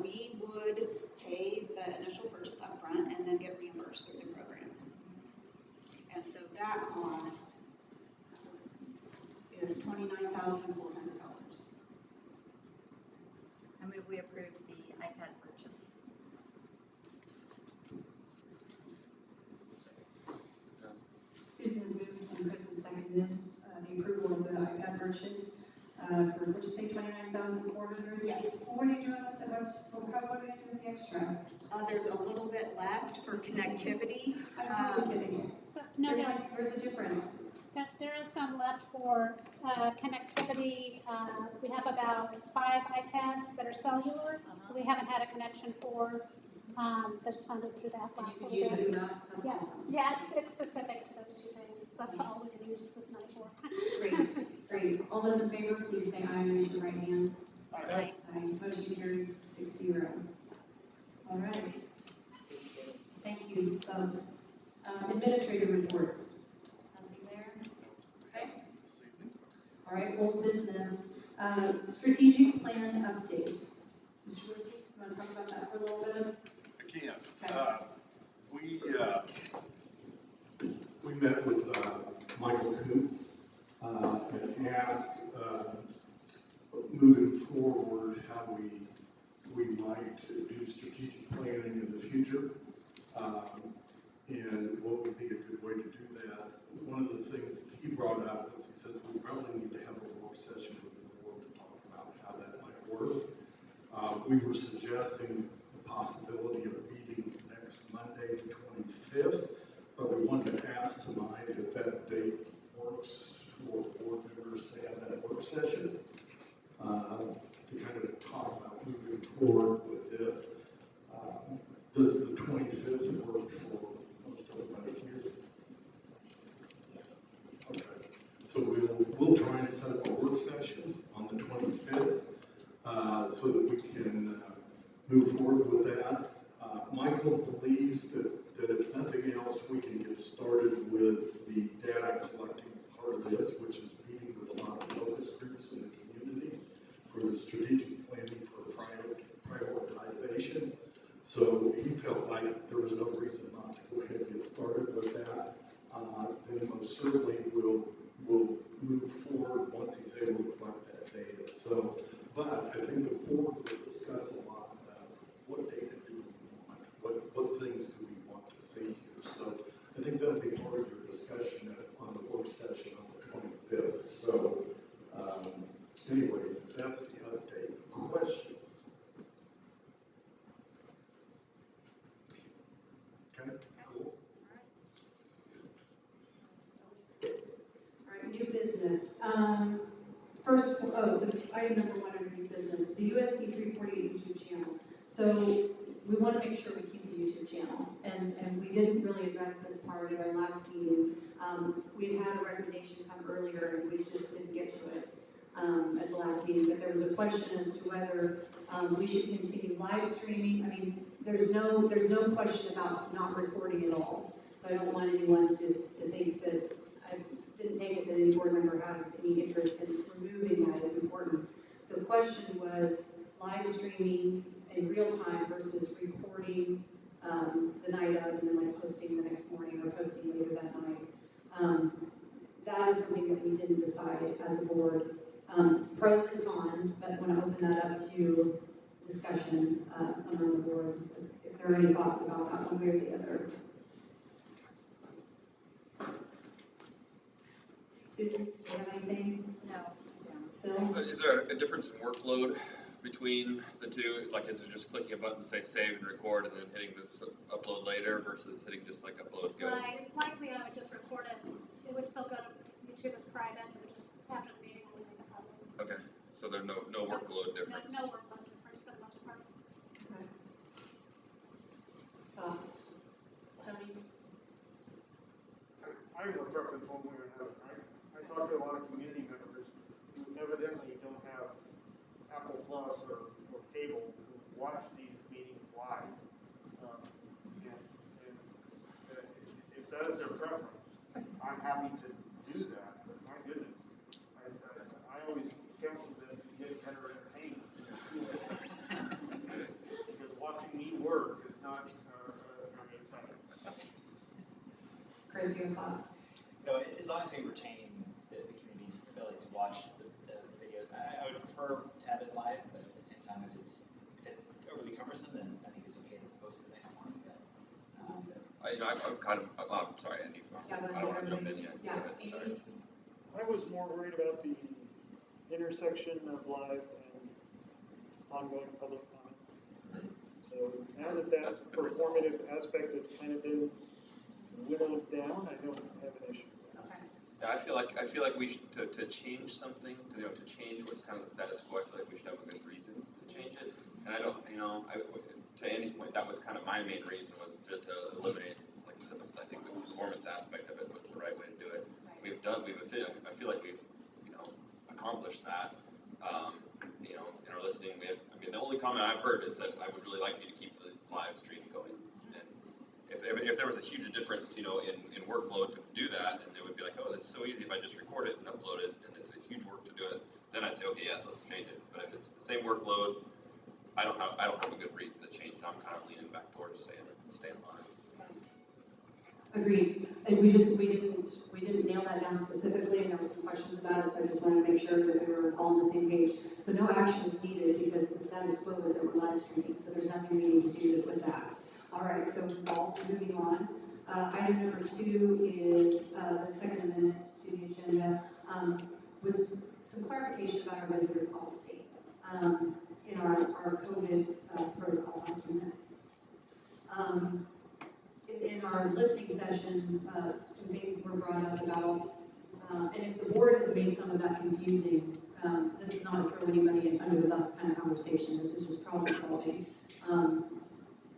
We would pay the initial purchase upfront and then get reimbursed through the program. And so that cost is $29,400. I move we approve the iPad purchase. Susan has moved and Chris has seconded the approval of the iPad purchase for purchasing $29,400. Yes. What are you doing with it? What are we going to do with the extra? There's a little bit left for connectivity. I'm totally kidding you. So, no, There's a difference. there is some left for connectivity. We have about 5 iPads that are cellular. We haven't had a connection for, that's funded through that And last you little can bit. use it enough. That's Yeah, awesome. yeah, it's specific to those 2 things. That's all we can use this money for. Great. All those in favor, please say aye and raise your right hand. Aye. Aye. Motion carries 6-0. All right. Thank you both. Administrative reports. Nothing there? Okay. All right, old business. Strategic plan update. Mr. Wizzy, you want to talk about that for a little bit? I can. Okay. We met with Michael Koontz and asked, moving forward, how we might do strategic planning in the future, and what would be a good way to do that. One of the things that he brought up is he says we probably need to have a work session with the board to talk about how that might work. We were suggesting the possibility of meeting next Monday, the 25th, but we wanted to ask tonight if that date works for board members to have that work session, to kind of talk about moving forward with this. Does the 25th work for most everybody here? Yes. Okay, so we'll try and set up a work session on the 25th, so that we can move forward with that. Michael believes that if nothing else, we can get started with the data collecting part of this, which is meeting with a lot of focus groups in the community for the strategic planning for prioritization. So he felt like there was no reason not to go ahead and get started with that. Then most certainly we'll move forward once he's able to collect that data. So, but I think the board will discuss a lot about what data do we want, what things do we want to see here. So I think that'll be part of your discussion on the work session on the 25th. So anyway, that's the update. Questions? Okay, cool. All right, new business. First, the item number 1 under new business, the USD 348 YouTube channel. So we want to make sure we keep the YouTube channel, and we didn't really address this part at our last meeting. We had a recommendation come earlier, and we just didn't get to it at the last meeting, but there was a question as to whether we should continue live streaming. I mean, there's no question about not recording at all, so I don't want anyone to think that I didn't take it that any board member had any interest in removing that. It's important. The question was live streaming in real time versus recording the night of and then like posting the next morning or posting later that night. That is something that we didn't decide as a board. Pros and cons, but I want to open that up to discussion among the board, if there are any thoughts about that one way or the other. Susan, do you have anything? No. Phil? Is there a difference in workload between the two? Like, is it just clicking a button to say save and record and then hitting the upload later versus hitting just like upload go? Right, it's likely I would just record it. It would still go to YouTube as private, it would just after the meeting, we make it public. Okay, so there's no workload difference. No workload difference for the most part. Okay. Thoughts? Tony? I have no preference one way or another, right? I talked to a lot of community members who evidently don't have Apple Plus or cable who watch these meetings live. And if that is their preference, I'm happy to do that, but my goodness, I always counsel them to get better entertainment. Because watching me work is not very exciting. Chris, your thoughts? No, as long as we retain the community's ability to watch the videos, I would prefer to have it live, but at the same time, if it's overly cumbersome, then I think it's okay to post the next morning. I'm kind of, sorry, Andy. Yeah, I don't want to jump in yet. Yeah, Go ahead, sorry. I was more worried about the intersection of live and ongoing public comment. So now that That's that been performative aspect has kind of been whittled down, I don't have an issue. Okay. Yeah, I feel like we should, to change something, to change what's kind of the status quo, I feel like we should have a good reason to change it. And I don't, to Andy's point, that was kind of my main reason, was to eliminate, like you said, I think the performance aspect of it was the right way to do it. I feel like we've, accomplished that. In our listening, the only comment I've heard is that I would really like you to keep the live stream going. And if there was a huge difference, in workload to do that, and they would be like, oh, it's so easy if I just record it and upload it, and it's a huge work to do it, then I'd say, okay, yeah, let's change it. But if it's the same workload, I don't have a good reason to change it. I'm kind of leaning back towards staying live. Agreed. And we didn't nail that down specifically, and there were some questions about it, so I just wanted to make sure that we were all on the same page. So no action is needed because the status quo is that we're live streaming, so there's nothing we need to do with that. All right, so resolved, moving on. Item number 2 is the second amendment to the agenda, was some clarification about our visitor policy in our COVID protocol document. In our listening session, some things were brought up about, and if the board has made some of that confusing, this is not a throw anybody under the bus kind of conversation, this is just problem solving.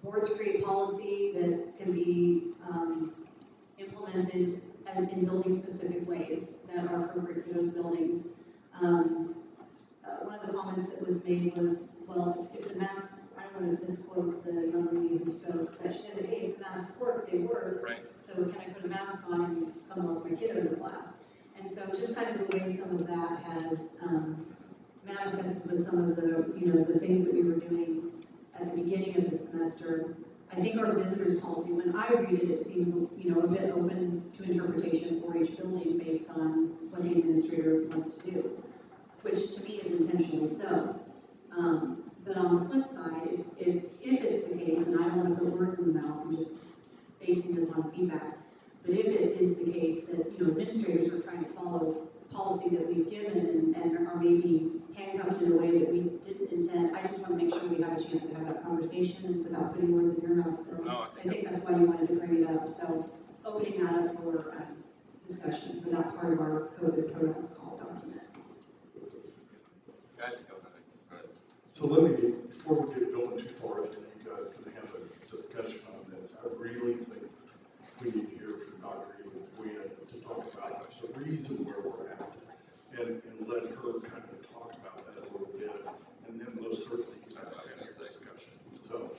Boards create policy that can be implemented in building specific ways that are appropriate for those buildings. One of the comments that was made was, well, if the masks, I don't want to misquote the young lady who spoke, but she said, hey, if the masks work, they work. Right. So can I put a mask on and come walk my kid into class? And so just kind of the way some of that has manifested with some of the, the things that we were doing at the beginning of the semester. I think our visitors policy, when I read it, it seems, a bit open to interpretation for each building based on what the administrator wants to do, which to me is intentionally so. But on the flip side, if it's the case, and I don't want to put words in the mouth, I'm just basing this on feedback, but if it is the case that, administrators are trying to follow policy that we've given and are maybe handcuffed in a way that we didn't intend, I just want to make sure we have a chance to have that conversation without putting words in your mouth, Phil. No, I think that's why you wanted to bring it up. So opening that up for discussion for that part of our COVID protocol document. So let me, before we get going too far, and you guys can have a discussion on this, I really think we need to hear from Dr. Quinn to talk about the reason where we're at, and let her kind of talk about that a little bit, and then most certainly you guys have a discussion. So,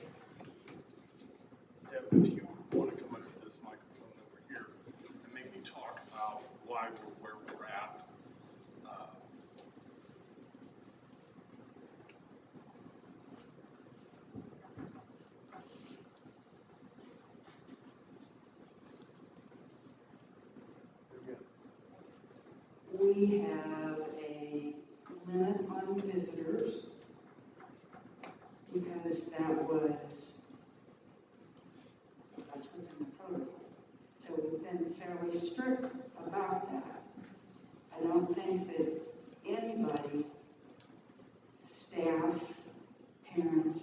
Deb, if you want to come under this microphone over here and maybe talk about why we're where we're at. We have a limit on visitors because that's what's in the protocol. So we've been fairly strict about that. I don't think that anybody, staff, parents,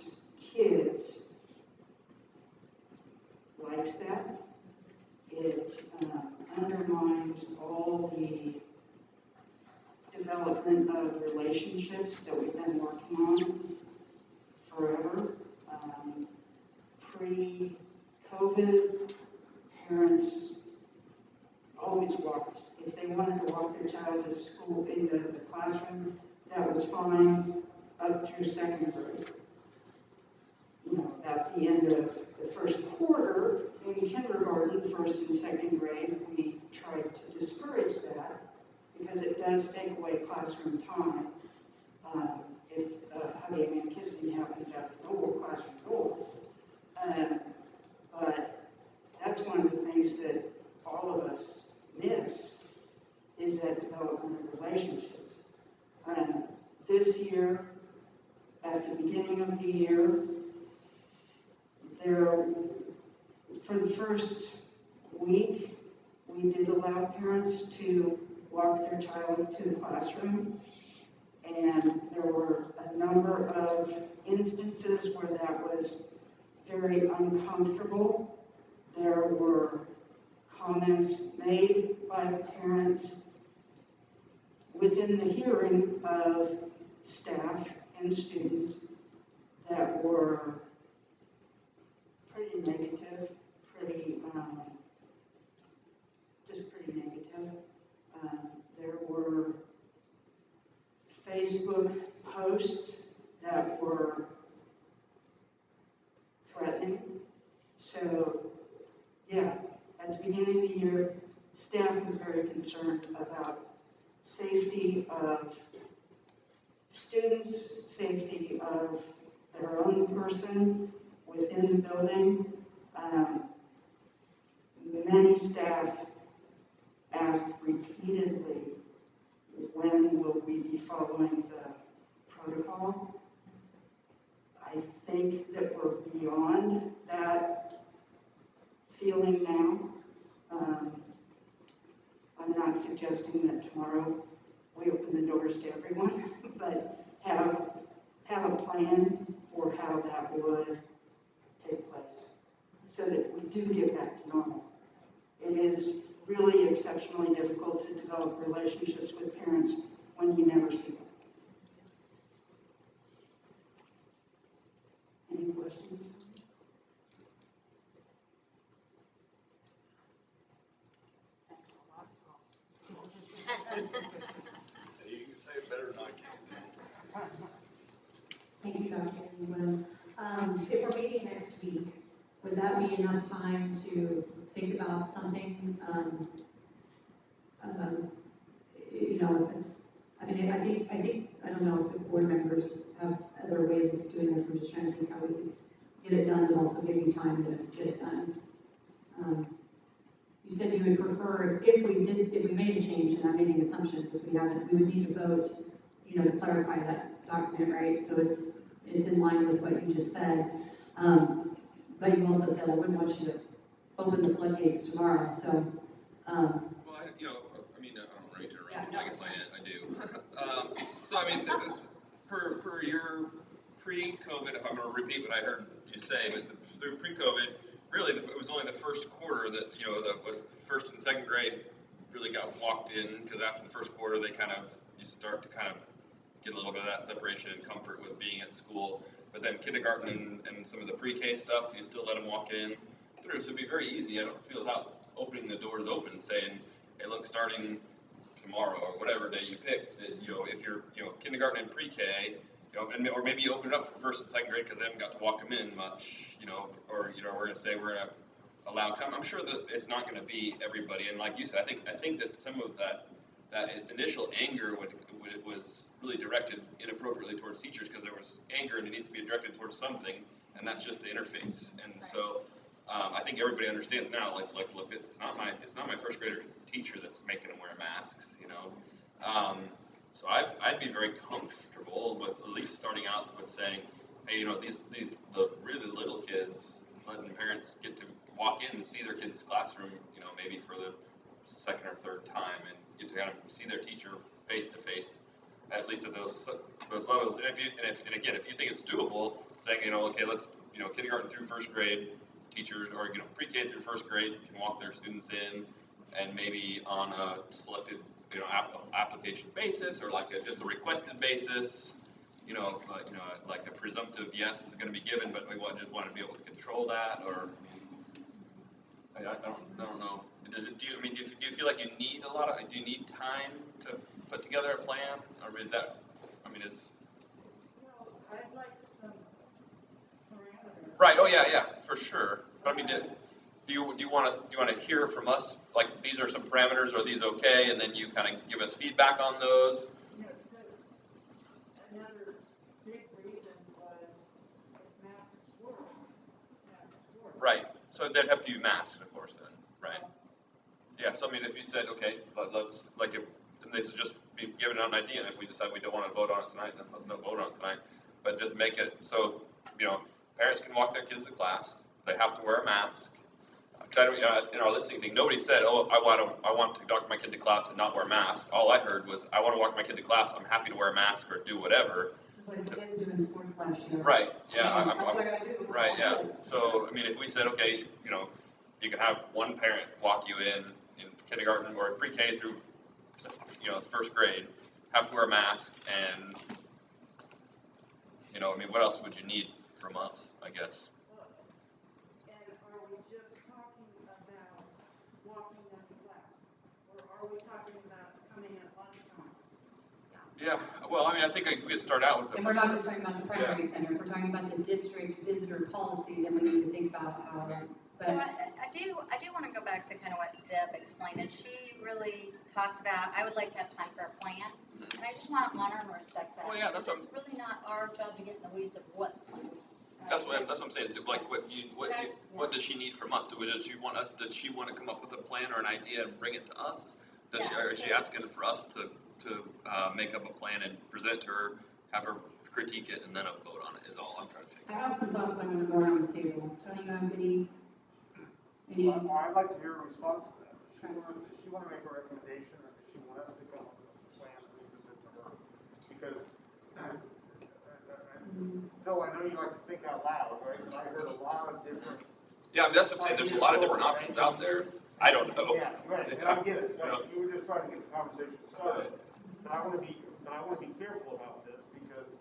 kids, likes that. It undermines all the development of relationships that we've been working on forever. Pre-COVID, parents always walked. If they wanted to walk their child to school, into the classroom, that was fine up through second grade. You know, at the end of the first quarter, in kindergarten, first and second grade, we tried to discourage that because it does take away classroom time. If hugging and kissing happens at the door, classroom door. But that's one of the things that all of us miss, is that development of relationships. This year, at the beginning of the year, for the first week, we did allow parents to walk their child to the classroom. And there were a number of instances where that was very uncomfortable. There were comments made by parents within the hearing of staff and students that were pretty negative, just pretty negative. There were Facebook posts that were threatening. So, yeah, at the beginning of the year, staff was very concerned about safety of students, safety of their own person within the building. Many staff asked repeatedly, when will we be following the protocol? I think that we're beyond that feeling now. I'm not suggesting that tomorrow we open the doors to everyone, but have a plan for how that would take place so that we do get back to normal. It is really exceptionally difficult to develop relationships with parents when you never see them. Any questions? Thanks a lot. You can say it better than I can. Thank you, Dr. Baldwin. If we're meeting next week, would that be enough time to think about something? You know, if it's, I mean, I think, I don't know if board members have other ways of doing this. I'm just trying to think how we could get it done, but also give you time to get it done. You said you would prefer if we made a change, and I'm making assumptions because we would need to vote, you know, to clarify that document, right? So it's in line with what you just said. But you also said I wouldn't want you to open the floodgates tomorrow, so. Well, I mean, I don't want to interrupt. Yeah, no, I guess I do. So, I mean, for your pre-COVID, if I'm going to repeat what I heard you say, but through pre-COVID, really, it was only the first quarter that, you know, the first and second grade really got walked in, because after the first quarter, you start to kind of get a little bit of that separation and comfort with being at school. But then kindergarten and some of the pre-K stuff, you still let them walk in through. So it'd be very easy. I don't feel without opening the doors open, saying, hey, look, starting tomorrow or whatever day you pick, that, you know, if you're, you know, kindergarten and pre-K, you know, or maybe you open it up for first and second grade because they haven't got to walk them in much, you know, or, you know, we're going to say we're going to allow, because I'm sure that it's not going to be everybody. And like you said, I think that some of that initial anger was really directed inappropriately towards teachers, because there was anger and it needs to be directed towards something, and that's just the interface. And so I think everybody understands now, like look, it's not my first grader teacher that's making them wear masks, you know. So I'd be very comfortable with at least starting out with saying, hey, you know, the really little kids, letting parents get to walk in and see their kids' classroom, you know, maybe for the second or third time, and get to kind of see their teacher face to face, at least at those levels. And again, if you think it's doable, saying, you know, okay, let's, you know, kindergarten through first grade teachers, or, you know, pre-K through first grade can walk their students in, and maybe on a selected, you know, application basis, or like just a requested basis, you know, like a presumptive yes is going to be given, but we just want to be able to control that, or I don't know. do you feel like you need do you need time to put together a plan, or is that, is? Well, I'd like some parameters. Right, oh, yeah, for sure. But do you want to hear from us, like, these are some parameters, are these okay, and then you kind of give us feedback on those? Yeah, because another big reason was if masks work. Right, so they'd have to be masked, of course, then, right? Yeah, so if you said, okay, let's, like, if, and this is just be given an idea, and if we decide we don't want to vote on it tonight, then let's not vote on it tonight. But just make it so, parents can walk their kids to class, they have to wear a mask. In our listening thing, nobody said, oh, I want to walk my kid to class and not wear a mask. All I heard was, I want to walk my kid to class, I'm happy to wear a mask or do whatever. It's like the kids doing sports last year. Right, yeah. That's what I do. Right, yeah. So, if we said, okay, you can have one parent walk you in kindergarten or pre-K through, first grade, have to wear a mask, and, what else would you need from us, I guess? And are we just talking about walking them to class? Or are we talking about coming at lunchtime? Yeah, well, I think we could start out with the. And we're not just talking about the primary center, if we're talking about the district visitor policy, then we need to think about how, So I do want to go back to kind of what Deb explained, and she really talked about, I would like to have time for a plan, and I just want to honor and respect that. Well, yeah, that's It's really not our job to get in the weeds of what the plan is. That's what I'm saying, like, what does she need from us? Does she want to come up with a plan or an idea and bring it to us? Or is she asking for us to make up a plan and present it to her, have her critique it, and then a vote on it, is all I'm trying to figure out. I have some thoughts, but I'm gonna go around the table. Tony, you have any? Well, I'd like to hear a response to that. Does she want to make a recommendation, or does she want us to come up with a plan and present it to her? Because, Phil, I know you like to think out loud, right? And I heard a lot of different. Yeah, that's what I'm saying, there's a lot of different options out there. I don't know. Yeah, right, and I get it. Right. You were just trying to get the conversation started. But I want to be careful about this, because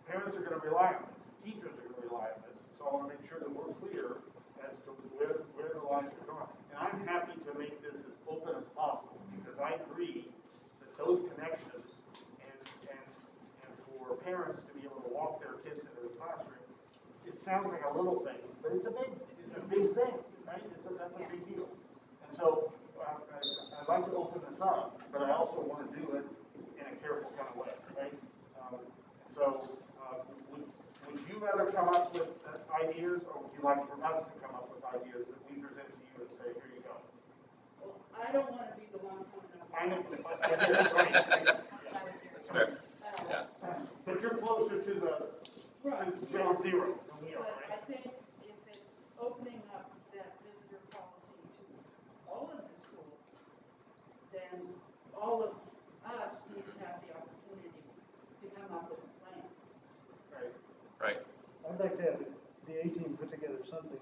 parents are going to rely on this, teachers are going to rely on this. So I want to make sure that we're clear as to where the lines are drawn. And I'm happy to make this as open as possible, because I agree that those connections and for parents to be able to walk their kids into the classroom, it sounds like a little thing, but it's a big thing, right? That's a big deal. And so I'd like to open this up, but I also want to do it in a careful kind of way, right? Would you rather come up with ideas, or would you like for us to come up with ideas that we present to you and say, here you go? Well, I don't want to be the one coming up. I know, I get it, right. That's what I was hearing. Fair. Yeah. But you're closer to ground zero than we are, But I right? think if it's opening up that visitor policy to all of the schools, then all of us need to have the opportunity to come up with a plan. Right. I'd like to have the A team put together something,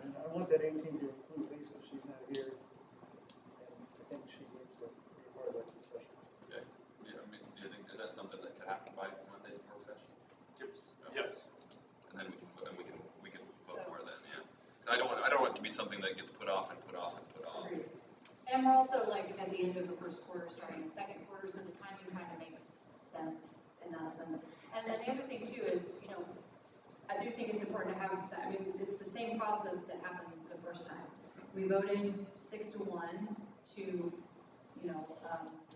and I want that A team to include Lisa, she's not here. And I think she needs to be part of that discussion. Okay. Yeah, do you think, is that something that could happen by Monday's work session? Yes. And then we can vote for it then, yeah. I don't want it to be something that gets put off and put off and put off. Agreed. And we're also like at the end of the first quarter, starting the second quarter, so the timing kind of makes sense in that sense. And then the other thing too is, I do think it's important to have that, it's the same process that happened the first time. We voted 6-1 to,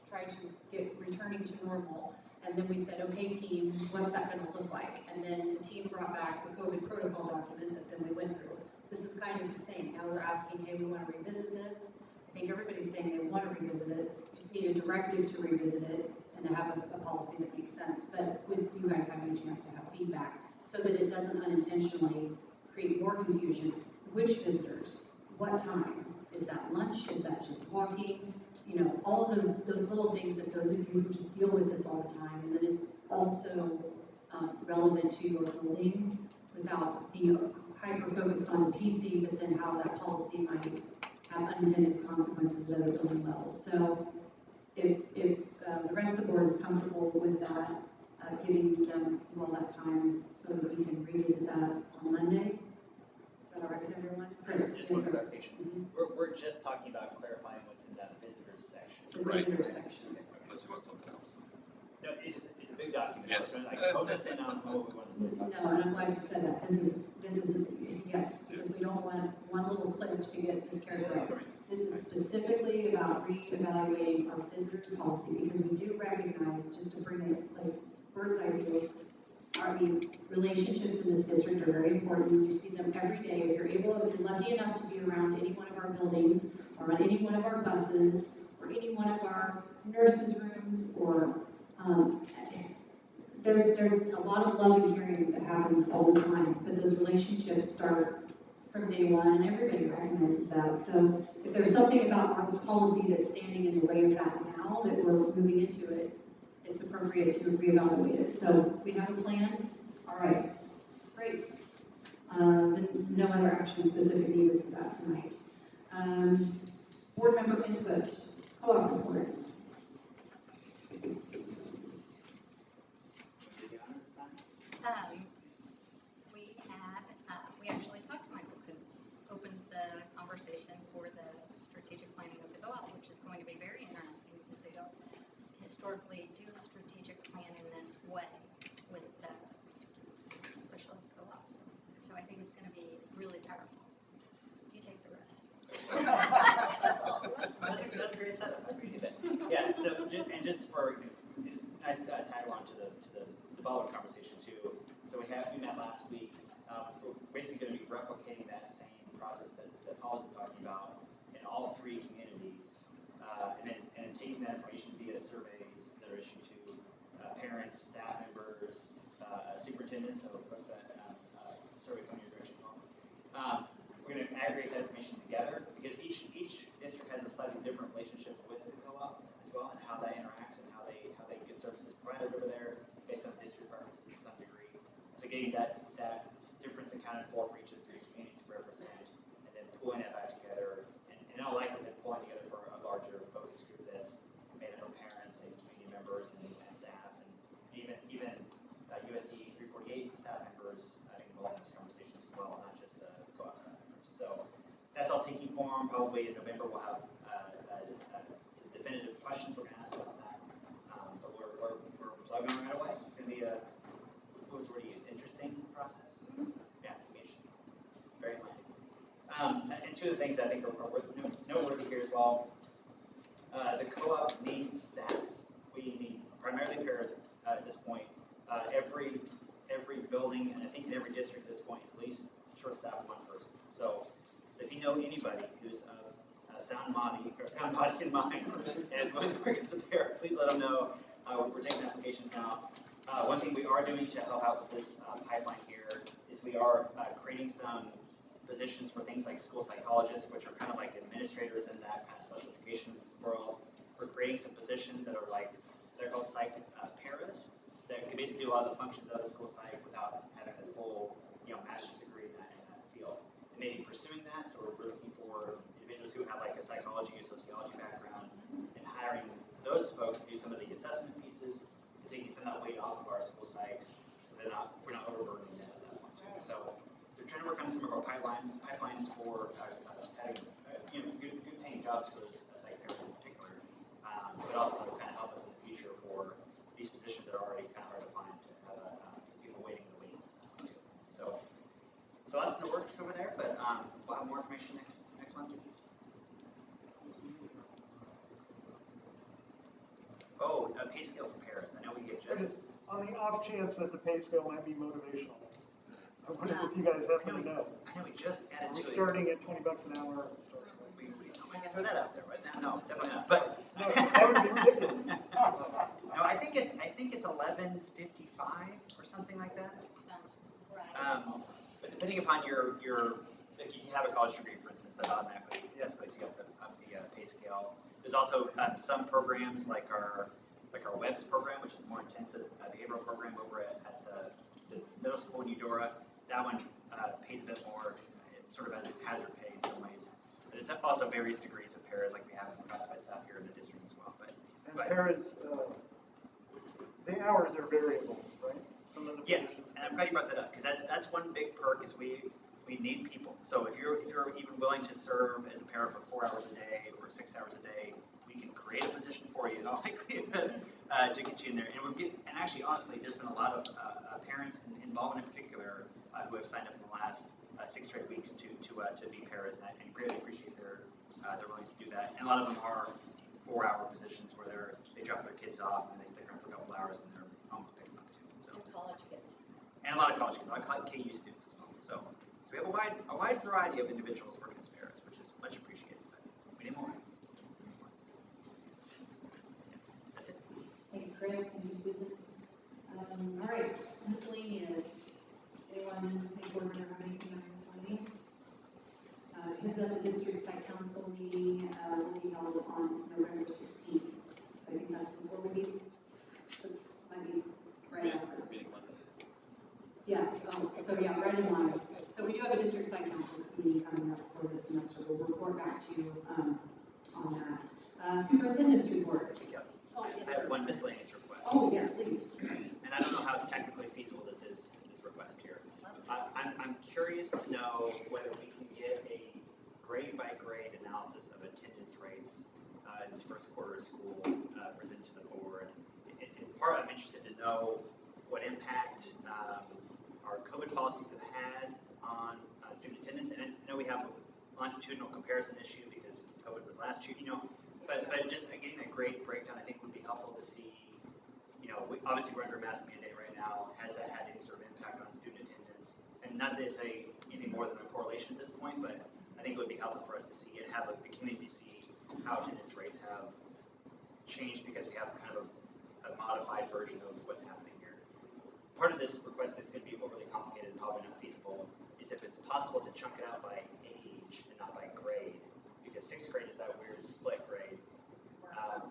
try to get returning to normal. And then we said, okay, team, what's that going to look like? And then the team brought back the COVID protocol document that then we went through. This is kind of the same. Now we're asking, hey, we want to revisit this. I think everybody's saying they want to revisit it. You just need a directive to revisit it and to have a policy that makes sense. But with you guys having a chance to have feedback, so that it doesn't unintentionally create more confusion. Which visitors? What time? Is that lunch? Is that just walking? All those little things that those of you who just deal with this all the time, and then it's also relevant to your building without being hyper-focused on the PC, but then how that policy might have unintended consequences at other building levels. So if the rest of the board is comfortable with that, giving them all that time so that we can revisit that on Monday. Does that all right with everyone? Chris, Just yes, one sir. clarification. We're just talking about clarifying what's in that visitors section. The visitors section. Unless you want something else. No, it's a big document. Yes. So like focus in on what we want to really talk about. No, and I'm glad you said that. This is, yes, because we don't want one little click to get mischaracterized. This is specifically about reevaluating our visitors policy, because we do recognize, just to bring it like bird's eye view, relationships in this district are very important. You see them every day. If you're lucky enough to be around any one of our buildings, or on any one of our buses, or any one of our nurses' rooms, or there's a lot of love and caring that happens all the time, but those relationships start from day one, and everybody recognizes that. So if there's something about our policy that's standing in the way of that now, that we're moving into it, it's appropriate to reevaluate it. So we have a plan. All right, great. Then no other action specific needed for that tonight. Board member input, co-op report. We actually talked to Michael Kuntz, opened the conversation for the strategic planning of the co-op, which is going to be very interesting because they don't historically do a strategic plan in this way with the special ed co-ops. So I think it's going to be really powerful. You take the rest. That's a great setup. I appreciate that. Yeah. So just for nice tag on to the Baldwin conversation too. So we met last week. We're basically going to be replicating that same process that Paul was talking about in all three communities, and then taking that information via surveys that are issued to parents, staff members, superintendents. So survey coming your direction, Paul. We're going to aggregate that information together because each district has a slightly different relationship with the co-op as well, and how that interacts and how they get services provided over there based on district preferences to some degree. So getting that difference accounted for each of the three communities to represent, and then pulling that back together, and in all likelihood pulling together for a larger focus group that's made up of parents and community members and staff, and even USD 348 staff members involved in these conversations as well, not just co-op staff members. So that's all taking form. Probably in November we'll have some definitive questions we're going to ask about that. But we're plugging right away. It's going to be what was the word to use? Interesting process. Yeah, it's going to be interesting. Very exciting. And two of the things I think are noteworthy here as well. The co-op needs staff. We need primarily pairs at this point. Every building, and I think in every district at this point, is at least short-staffed one person. So if you know anybody who's of sound body and mind and is willing to work as a pair, please let them know. We're taking applications now. One thing we are doing to help out with this pipeline here is we are creating some positions for things like school psychologists, which are kind of like administrators in that kind of special education world. We're creating some positions that are they're called psych paras, that can basically do a lot of the functions of a school psych without having a full master's degree in that field. And maybe pursuing that, so we're looking for individuals who have like a psychology or sociology background, and hiring those folks to do some of the assessment pieces, and taking some of that weight off of our school psychs, so we're not overburdening them at that point. So we're trying to work on some of our pipelines for having good paying jobs for those psych parents in particular, but also will kind of help us in the future for these positions that are already kind of hard to find, to have some people waiting in the wings too. So that's in the works over there, but we'll have more information next month. Oh, a pay scale for paras. I know we get just on the off chance that the pay scale might be motivational. I wonder if you guys happen to know. I know we just added to it. We're starting at $20 an hour. I can throw that out there right now. No, definitely not. But no, that would be ridiculous. No, I think it's $11.55 or something like that. Sounds right. But depending upon your if you have a college degree, for instance, that automatically escalates you up the pay scale. There's also some programs like our WEBS program, which is a more intensive behavioral program over at the middle school in Eudora. That one pays a bit more, sort of as hazard pay in some ways. But it's also various degrees of paras, like we have classified staff here in the district as well. But paras, the hours are variable, right? Yes, and I'm glad you brought that up, because that's one big perk is we we need people. So if you're even willing to serve as a parent for 4 hours a day or 6 hours a day, we can create a position for you in all likelihood to get you in there. And actually, honestly, there's been a lot of parents in Baldwin in particular who have signed up in the last 6 straight weeks to be paras, and I greatly appreciate their willingness to do that. And a lot of them are 4-hour positions where they drop their kids off and they stick around for a couple hours and they're home to pick them up too. So. And college kids. And a lot of college kids, a lot of KU students as well. So we have a wide variety of individuals working as paras, which is much appreciated. But we need more. That's it. Thank you, Chris. Thank you, Susan. All right, miscellaneous. Anyone think we're going to have anything on miscellaneous? Heads up, a district site council meeting will be held on November 16th. So I think that's before we leave. So it might be right after. Yeah, so yeah, right in line. So we do have a district site council meeting coming up for this semester. We'll report back to you on that. Superintendent's report. Oh, yes, sir. I have one miscellaneous request. Oh, yes, please. And I don't know how technically feasible this is, this request here. I'm curious to know whether we can get a grade-by-grade analysis of attendance rates in this first quarter of school presented to the board. In part, I'm interested to know what impact our COVID policies have had on student attendance. And I know we have a longitudinal comparison issue because COVID was last year, but just getting a grade breakdown I think would be helpful to see. Obviously we're under a mask mandate right now. Has that had any sort of impact on student attendance? And not to say anything more than a correlation at this point, but I think it would be helpful for us to see and have the community see how attendance rates have changed because we have kind of a modified version of what's happening here. Part of this request is going to be overly complicated and probably not feasible, is if it's possible to chunk it out by age and not by grade, because 6th grade is that weird split grade,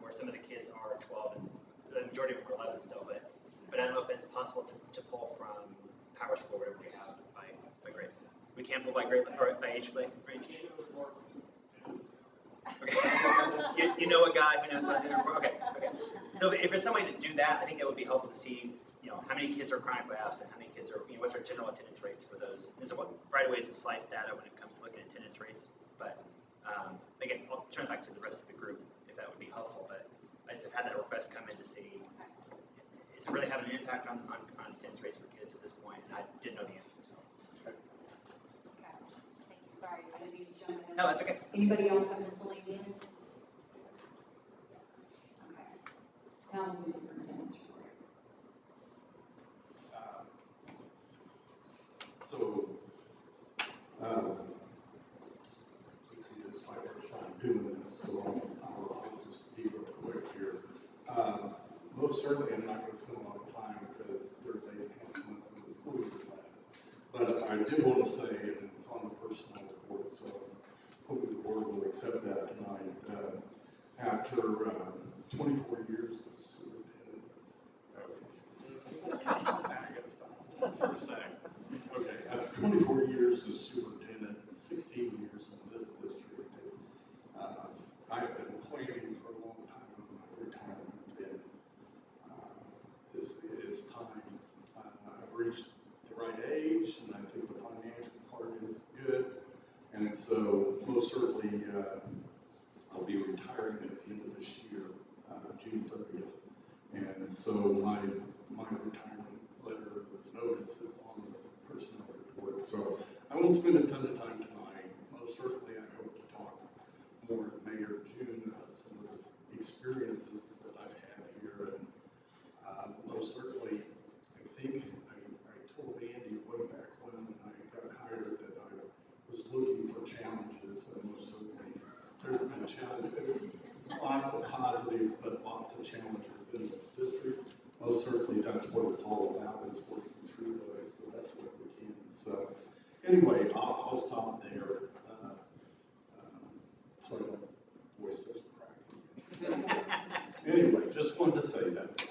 where some of the kids are 12 and the majority of them are 11 still, but I don't know if it's possible to pull from Power School, whatever we have, by grade. We can't pull by grade, or by age grade? Okay. you know a guy who knows something. Okay. So if there's some way to do that, I think it would be helpful to see, how many kids are chronically absent, how many kids are, what's our general attendance rates for those. And so right away is to slice data when it comes to looking at attendance rates. But again, I'll turn it back to the rest of the group if that would be helpful. But I just had that request come in to see, is it really having an impact on attendance rates for kids at this point? And I didn't know the answer. So. Okay. Thank you. Sorry, I didn't mean to jump in. No, that's okay. Anybody else have miscellaneous? Okay. Now we'll do superintendent's report. Let's see, this is my first time doing this, so I'll just be real quick here. Most certainly, I'm not going to spend a lot of time because there's 8.5 months in the school year left. But I did want to say, and it's on the personal report, so hopefully the board will accept that tonight. After 24 years as superintendent, I got to stop for a second. Okay, after 24 years as superintendent, 16 years in this district, I have been planning for a long time on my retirement, and it's time. I've reached the right age, and I think the financial part is good, and so most certainly I'll be retiring at the end of this year, June 30th, and so my retirement letter of notice is on the personnel report, so I won't spend a ton of time tonight. Most certainly I hope to talk more in May or June about some of the experiences that I've had here, and most certainly I think I told Andy way back when I got hired that I was looking for challenges, and most certainly there's been challenges, lots of positive but lots of challenges in this district. Most certainly that's what it's all about, is working through those the best way we can. So anyway, I'll stop there so I don't voice this crack. Anyway, just wanted to say that.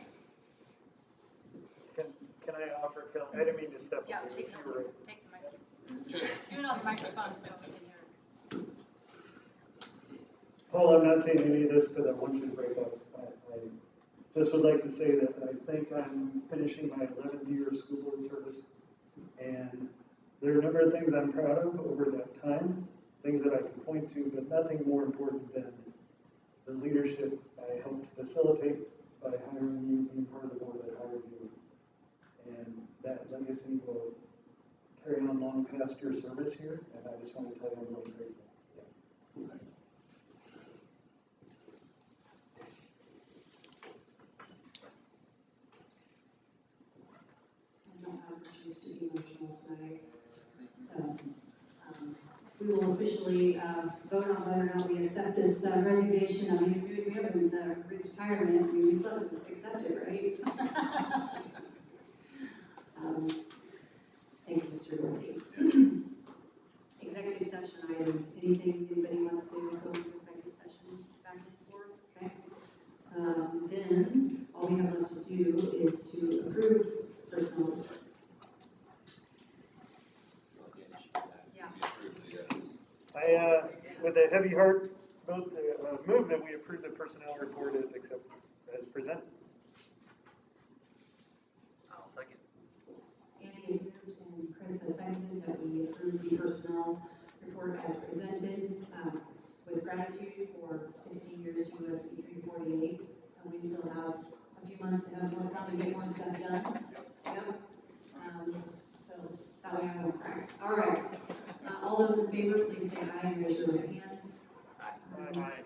Can I offer, I didn't mean to step Yeah, on you. take the microphone. Do it on the microphone so we can hear. Paul, I'm not saying any of this because I want you to break up. I just would like to say that I think I'm finishing my 11th year of school board service, and There are a number of things I'm proud of over that time, things that I can point to, but nothing more important than the leadership I helped facilitate by hiring you, being part of the board that hired you. And that legacy will carry on long past your service here, and I just want to tell you I'm really grateful. Yeah. I don't have a chance to be emotional tonight, so we will officially vote on whether or not we accept this resignation. I mean, we haven't reached retirement, I mean, we still have to accept it, right? Thank you, Mr. Doherty. Executive session items, anything anybody wants to go into executive session back and forth? Okay. Then all we have left to do is to approve personnel report. I, with a heavy heart, vote move that we approve the personnel report as presented. I'll second. Andy has moved and Chris has seconded that we approve the personnel report as presented, with gratitude for 16 years to USD 348. And we still have a few months to have more fun and get more stuff done. Yep. So that way I won't cry. All right. All those in favor, please say aye and raise your right hand. Aye.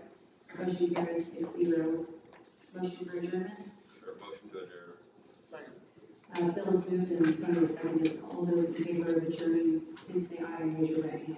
Motion carries 6-0. Motion for adjournment? Sure, motion to adjourn. Phil has moved and Tony has seconded. All those in favor of adjourning, please say aye and raise your right hand.